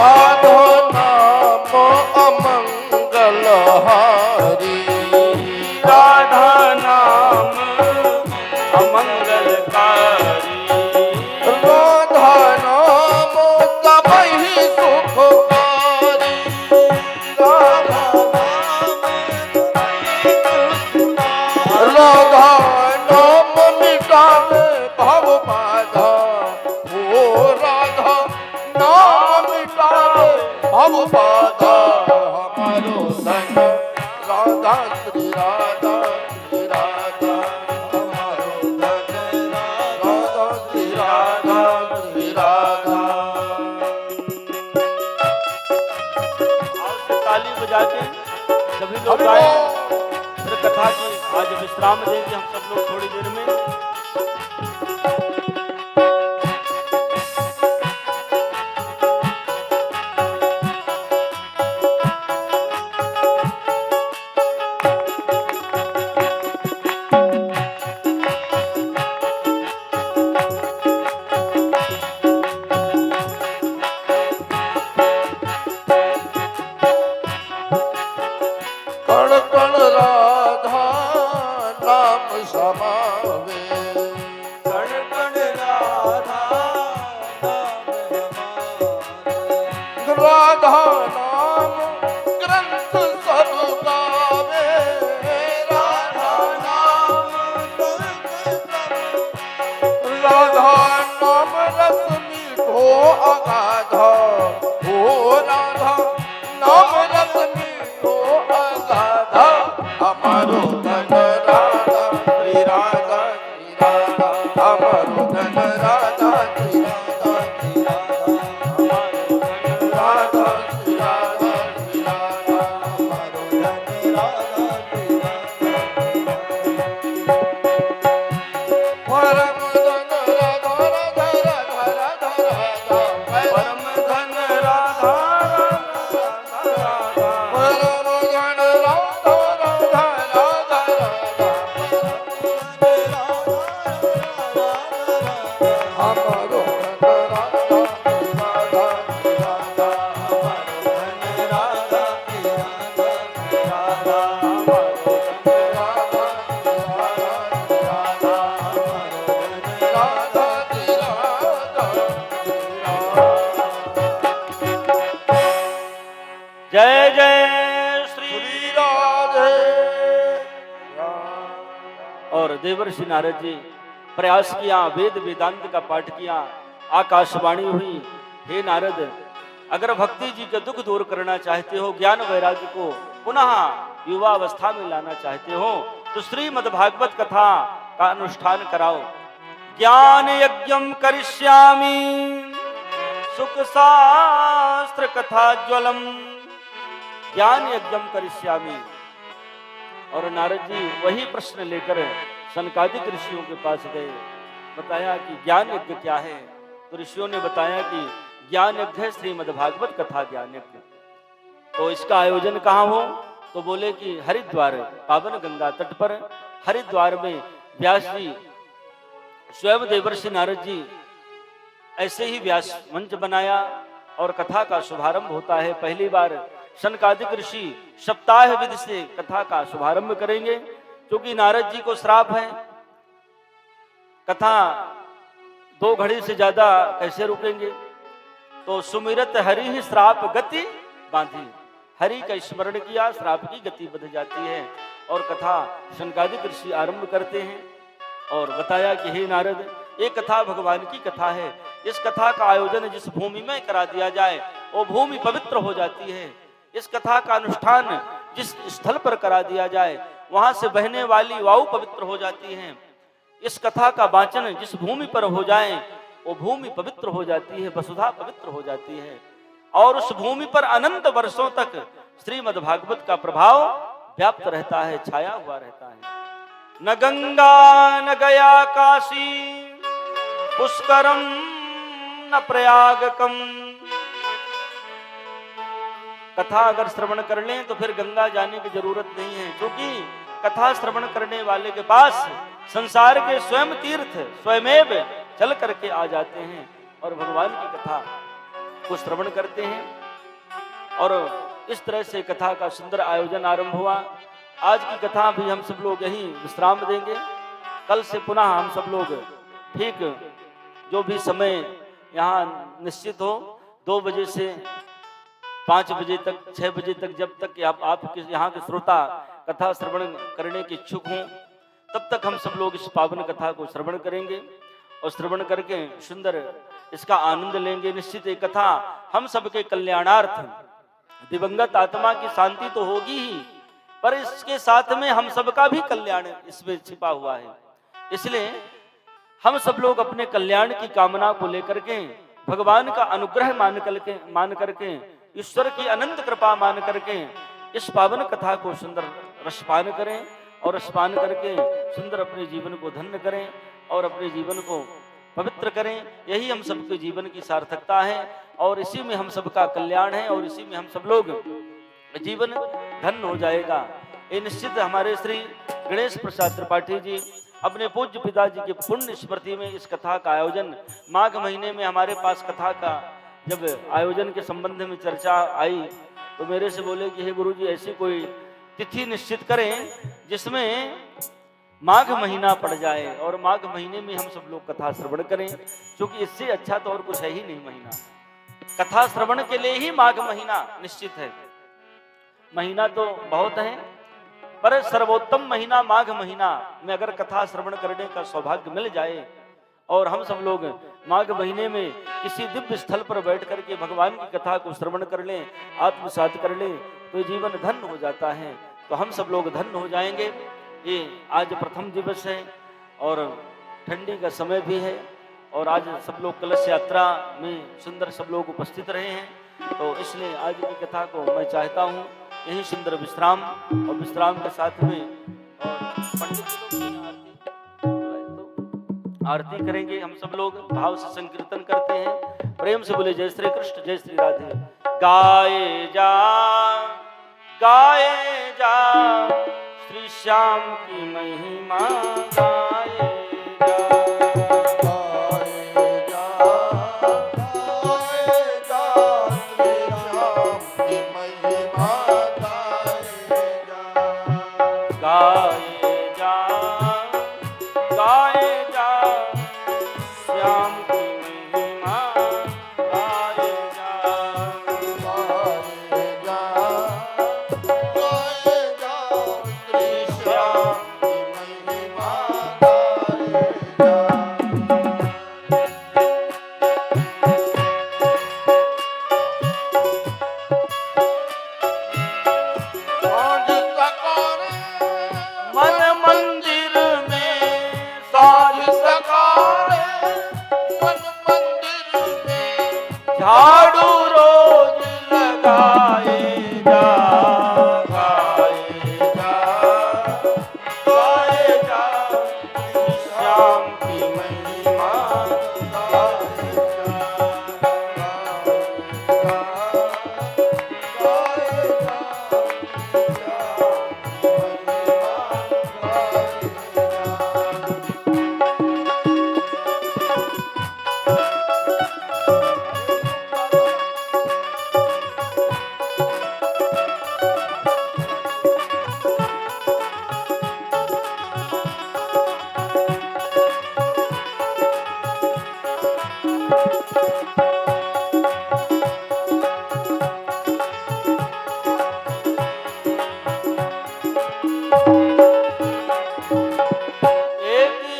राधा नाम अमंगलहारी, राधा नाम अमंगलकारी, राधा नाम सबहि सुखकारी, राधा राधा नाम मिटावे भव बाधा, ओ राधा नाम मिटावे भव बाधा, हमारो धन राधा श्री राधा श्री राधा, हमारो धन राधा श्री राधा श्री राधा। आओ से ताली बजा के सभी लोग गाएं। फिर कथा की आज विश्राम देंगे हम सब लोग थोड़ी देर में। कण कण राधा नाम समावे, कण कण राधा राधा नाम ग्रंथ सब गावे, राधा नाम राधा नाम रस मीठो अगाधा, ओ राधा नाम रस मीठो अगाधा, हमारो धन राधा श्री राधा श्री राधा, हमारो धन राधा श्री राधा श्री राधा, हमारो धन राधा श्री राधा श्री राधा, हमारो धन राधा श्री राधा। परम धन राधा राधा राधा राधा राधा, परम धन राधा राधा राधा, परम धन राधा राधा राधा राधा, हमारो धन राधा श्री राधा श्री राधा, हमारो धन राधा श्री राधा श्री राधा, हमारो धन राधा श्री राधा श्री राधा, हमारो धन राधा श्री राधा श्री राधा। जय जय श्री श्री राधे और देवर्षि नारद जी प्रयास किया, वेद वेदांत का पाठ किया, आकाशवाणी हुई। हे नारद, अगर भक्ति जी का दुख दूर करना चाहते हो, ज्ञान वैराग्य को पुनः युवा अवस्था में लाना चाहते हो, तो श्रीमद् भागवत कथा का अनुष्ठान कराओ। ज्ञान यज्ञम करिष्यामि सुख शास्त्र कथा ज्वलम, ज्ञान यज्ञम करिष्यामि। और नारद जी वही प्रश्न लेकर सनकादिक ऋषियों के पास गए, बताया कि ज्ञान यज्ञ क्या है। तो ऋषियों ने बताया कि ज्ञान यज्ञ है श्रीमद् भागवत कथा ज्ञान यज्ञ। तो इसका आयोजन कहाँ हो? तो बोले कि हरिद्वार, पावन गंगा तट पर हरिद्वार में व्यास जी स्वयं देवर्षि नारद जी ऐसे ही व्यास मंच बनाया और कथा का शुभारंभ होता है। पहली बार सनकादिक ऋषि सप्ताह विधि से कथा का शुभारंभ करेंगे, क्योंकि नारद जी को श्राप है, कथा 2 घड़ी से ज्यादा कैसे रुकेंगे। तो सुमिरत हरि ही श्राप गति बांधी, हरि का स्मरण किया, श्राप की गति बध जाती है। और कथा सनकादिक ऋषि आरंभ करते हैं और बताया कि हे नारद, ये कथा भगवान की कथा है। इस कथा का आयोजन जिस भूमि में करा दिया जाए वो भूमि पवित्र हो जाती है। इस कथा का अनुष्ठान जिस स्थल पर करा दिया जाए वहां से बहने वाली वायु पवित्र हो जाती है। इस कथा का वाचन जिस भूमि पर हो जाए वो भूमि पवित्र हो जाती है, वसुधा पवित्र हो जाती है। और उस भूमि पर अनंत वर्षों तक श्रीमद् भागवत का प्रभाव व्याप्त रहता है, छाया हुआ रहता है। न गंगा न गया काशी पुष्करम न प्रयागकम। कथा अगर श्रवण कर लें तो फिर गंगा जाने की जरूरत नहीं है, क्योंकि कथा श्रवण करने वाले के पास संसार के स्वयं तीर्थ स्वयमेव चल करके आ जाते हैं और भगवान की कथा को श्रवण करते हैं। और इस तरह से कथा का सुंदर आयोजन आरंभ हुआ। आज की कथा भी हम सब लोग यहीं विश्राम देंगे। कल से पुनः हम सब लोग ठीक जो भी समय यहाँ निश्चित हो 2 बजे से 5 बजे तक 6 बजे तक, जब तक आप यहाँ के श्रोता कथा श्रवण करने के इच्छुक हों तब तक हम सब लोग इस पावन कथा को श्रवण करेंगे और श्रवण करके सुंदर इसका आनंद लेंगे। निश्चित ये कथा हम सबके कल्याणार्थ, दिवंगत आत्मा की शांति तो होगी ही, पर इसके साथ में हम सबका भी कल्याण इसमें छिपा हुआ है। इसलिए हम सब लोग अपने कल्याण की कामना को लेकर के, भगवान का अनुग्रह मान करके ईश्वर की अनंत कृपा मान करके इस पावन कथा को सुंदर रसपान करें और रसपान करके सुंदर अपने जीवन को धन्य करें और अपने जीवन को पवित्र करें। यही हम सबके जीवन की सार्थकता है और इसी में हम सबका कल्याण है और इसी में हम सब लोग जीवन धन्य हो जाएगा। ये निश्चित हमारे श्री गणेश प्रसाद त्रिपाठी जी अपने पूज्य पिताजी के पुण्य स्मृति में इस कथा का आयोजन माघ महीने में हमारे पास कथा का जब आयोजन के संबंध में चर्चा आई तो मेरे से बोले कि हे गुरुजी ऐसी कोई तिथि निश्चित करें जिसमें माघ महीना पड़ जाए और माघ महीने में हम सब लोग कथा श्रवण करें, क्योंकि इससे अच्छा तो और कुछ है ही नहीं महीना। कथा श्रवण के लिए ही माघ महीना निश्चित है। महीना तो बहुत है पर सर्वोत्तम महीना माघ महीना में अगर कथा श्रवण करने का सौभाग्य मिल जाए और हम सब लोग माघ महीने में किसी दिव्य स्थल पर बैठ करके भगवान की कथा को श्रवण कर लें, आत्मसात कर लें, तो जीवन धन्य हो जाता है। तो हम सब लोग धन्य हो जाएंगे। ये आज प्रथम दिवस है और ठंडी का समय भी है और आज सब लोग कलश यात्रा में सुंदर सब लोग उपस्थित रहे हैं, तो इसलिए आज की कथा को मैं चाहता हूँ यही सुंदर विश्राम और विश्राम के साथ में और पंडित आरती करेंगे। हम सब लोग भाव से संकीर्तन करते हैं, प्रेम से बोले जय श्री कृष्ण जय श्री राधे। गाए जा श्री श्याम की महिमा गाए झाड़ू रोज लगाए जा श्याम की महिमा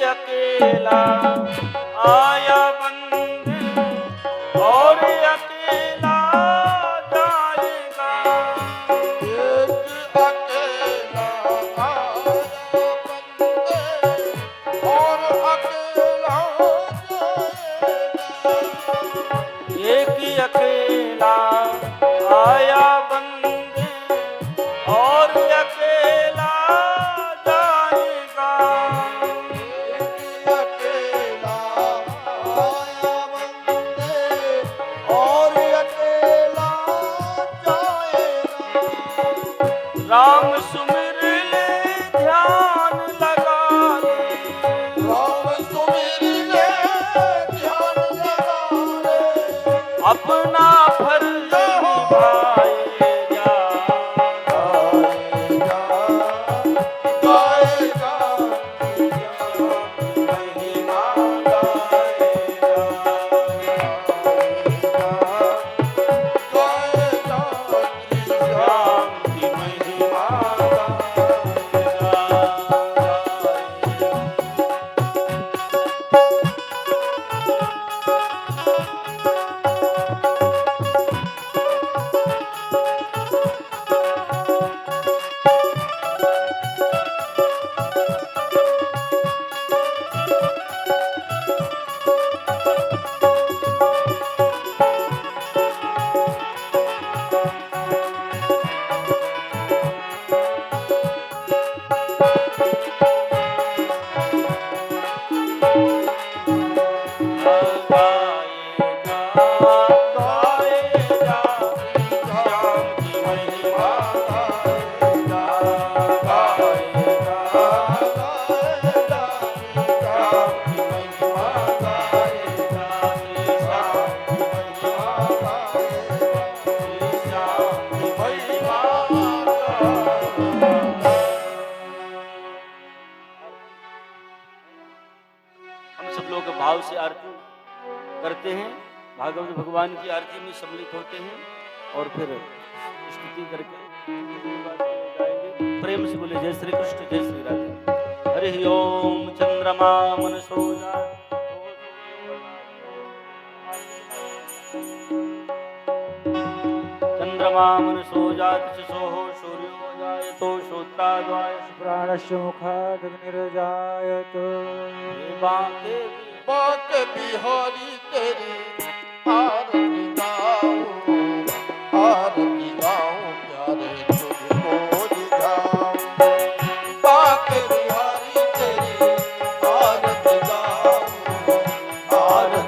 अकेला आया बंद और अकेला जाएगा। एक अकेला आया बंद और अकेला जाएगा। एक अकेला आया बंद और अकेला जाएगा। राम सुमिर ले ध्यान लगा ले, राम सुमिर ले ध्यान लगा ले, अपना फर्ज निभाए से आरती करते हैं, भागवत भगवान की आरती में सम्मिलित होते हैं और फिर स्तुति करके गाएंगे। प्रेम से बोले जय श्री कृष्ण जय श्री राधे। हरि ओम। चंद्रमा मनसो चंद्रमा मनसो जात सोहो सूर्यो जायतो श्रोत्राद्वाय प्राणस्य मुखादग्निर्जायत। बाके बाक बिहारी तेरी आरती गाऊं प्यारे तुझको रिझाऊं। बाक बिहारी तेरी आरती गाऊं प्यारे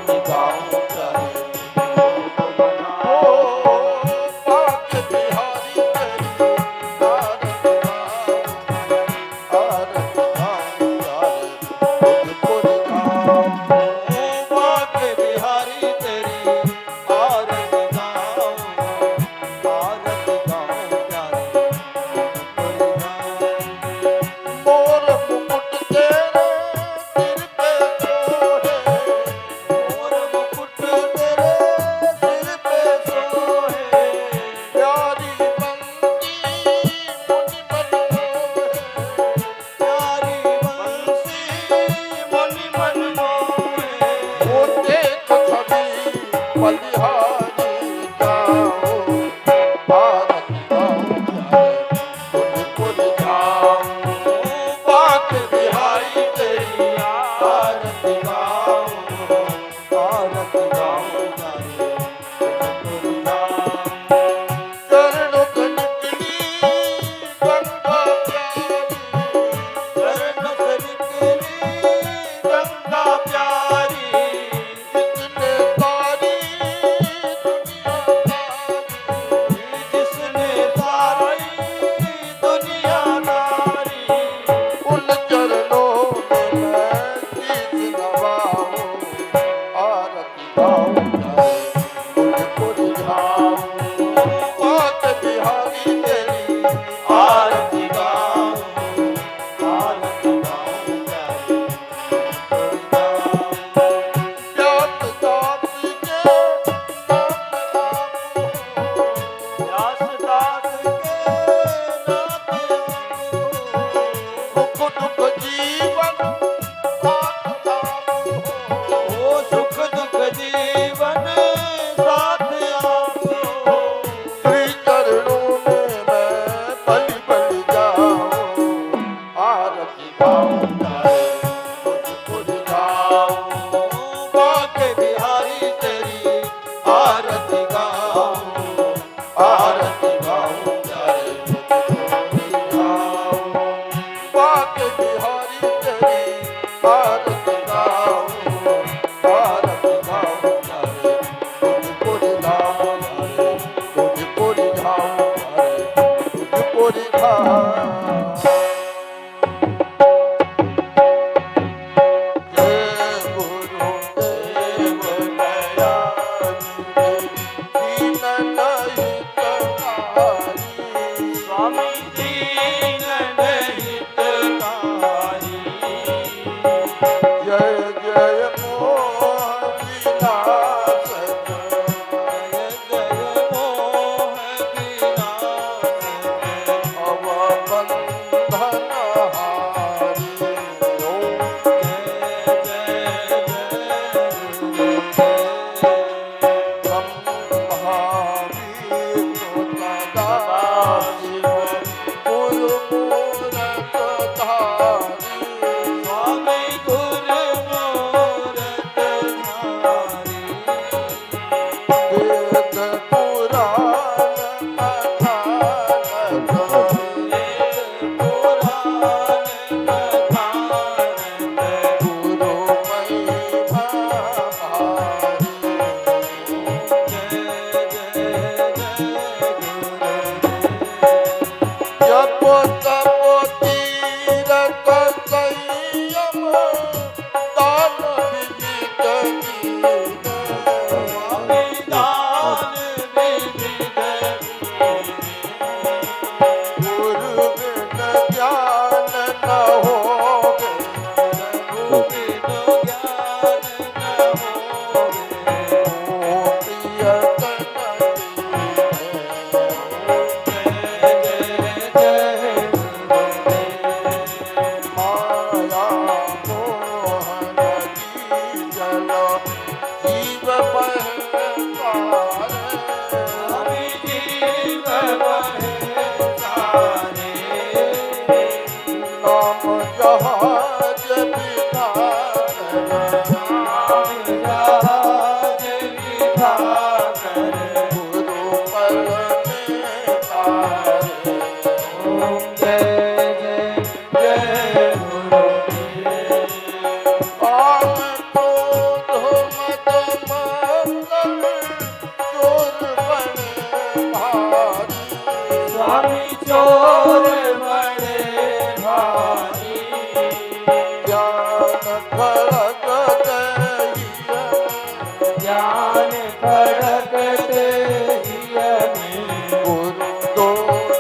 स्वामी चोर बड़े भारी ज्ञान खड़कते ज्ञान खड़कते हिय में गुरु दो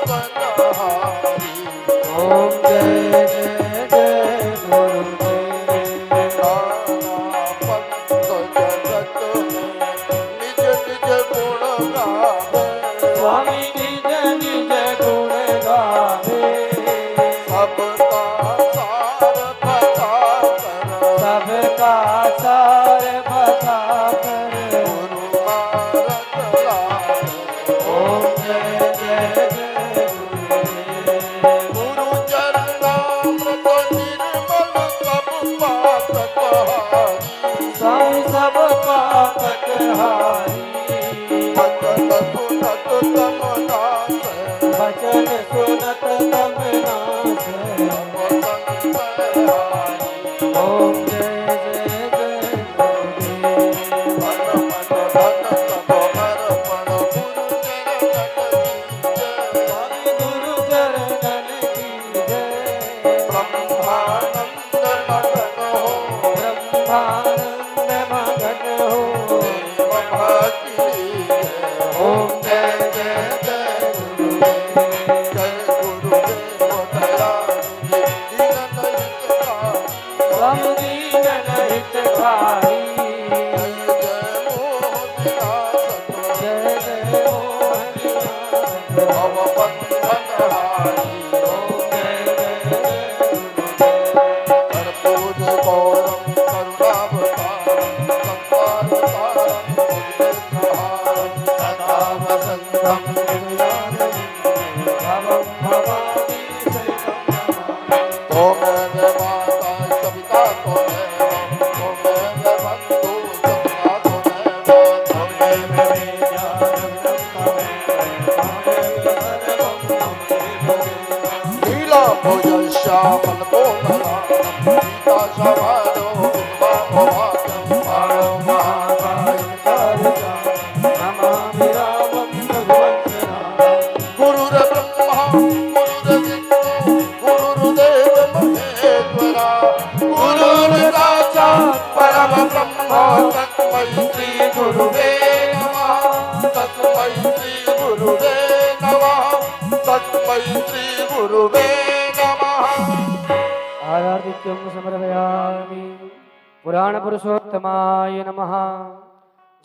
सनहारी ओम जय जय जय गुरुदेव नाना पंथ जगत में निज निज गुण गावे स्वामी निज निज गुण गावे सबका सार पता कर सबका सार बता कर गुरु भारत लागे ओम जय जय जय गुरुदेव गुरु चरणामृत निर्मल सब पातक हारी स्वामी सब पापक हारी वचन सुनत तम नाथ वचन सुनत तम नाथ वतन हारी ओम जय जय जय गुरुदेव मन मन धन सब अर्पण गुरु चरण की जय स्वामी गुरु चरणन की जय ब्रह्मानंद मगन हो ब्रह्मानंद मगन हो देव भक्ति लीजे ओम जय जय जय गुरुदेव जय गुरुदेव दयानिधि दीन हितकारी स्वामी दीन हितकारी जय जय मोहनियासक जय जय मोहन भवबंधन हारी ओम जय जय जय कर्पूर गौरम करुणावतारम संसारसारम भुजगेन्द्रहारम सदा वसंतम भवं भवानी सहितं त्वमेव माता सविता त्वमेव बन्धु सखा त्वमेव लीला भोजन श्यामल कोमला सीता समारो गुरुवा भवाजम मारो महाकाय गुरुर ब्रह्मा गुरुर विष्णु गुरुर्देव महेश्वरा गुरुर्राजा परम ब्रह्म तस्मै श्री गुरुवे नमः तस्मै श्री गुरुवे नमः तस्मै श्री गुरुवे नमः आराधित्यं समर्पयामि पुराणपुरुषोत्तमाय नमः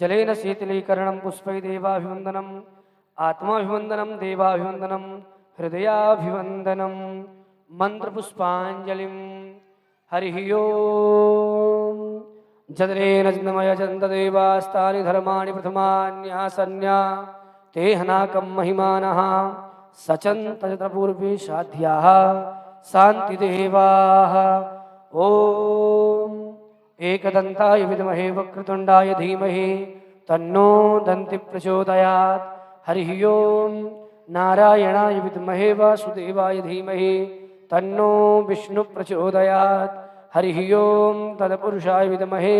जलेन शीतलीकरणं पुष्पै देवाभिवन्दनम् आत्माभिवन्दनं देवाभिवन्दनं हृदयाभिवन्दनं मन्त्रपुष्पाञ्जलिं हरिः ओम् जदरेण जन्मय जन्तदेवास्तानि धर्माणि प्रथमान्यासन्या ते हनाकं महिमानः सचन्तपूर्वे साध्याः शान्तिदेवाः ॐ एकदन्ताय विद्महे वक्रतुण्डाय धीमहि तन्नो दन्ति प्रचोदयात् हरिः ओम् नारायणाय विद्महे वासुदेवाय धीमहि तन्नो विष्णु प्रचोदयात् हरिः ओम् तत्पुरुषाय विद्महे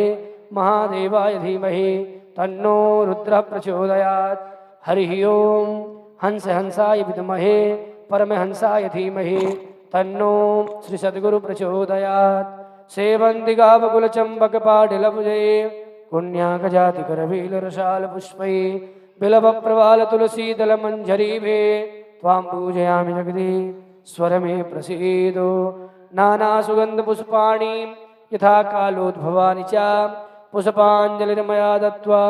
महादेवाय धीमहि तन्नो रुद्रः प्रचोदयात् हरिः ओम् हंस हंसाय विद्महे परमहंसाय धीमहि तन्नो श्री सद्गुरु प्रचोदयात् सेवन्दिगावकुलचम्बकपाटिलभुजे पुण्याकजातिकरवीलरसालपुष्पै बिलवप्रवालतुलसीदलमञ्जरीभे त्वां पूजयामि जगदि स्वर मे प्रसीदो नानासुगन्धपुष्पाणि यथा कालोद्भवानि च पुष्पाञ्जलिर्मया दत्त्वा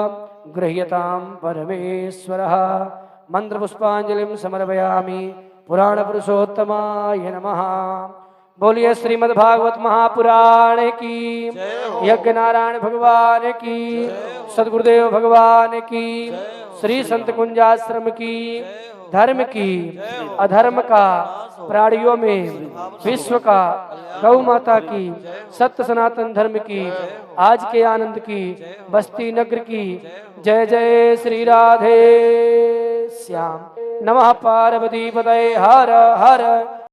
गृह्यतां परमेश्वरः मन्त्रपुष्पाञ्जलिं समर्पयामि पुराणपुरुषोत्तमाय नमः। बोलिए श्रीमद्भागवत महापुराण की, यज्ञ नारायण भगवान की, सदगुरुदेव भगवान की, श्री संत कुंजाश्रम की, धर्म की, अधर्म का, प्राणियों में विश्व का, गौ माता की, सत्य सनातन धर्म की, आज के आनंद की, बस्ती नगर की, जय जय श्री राधे श्याम। नमः पार्वती पतये हर हर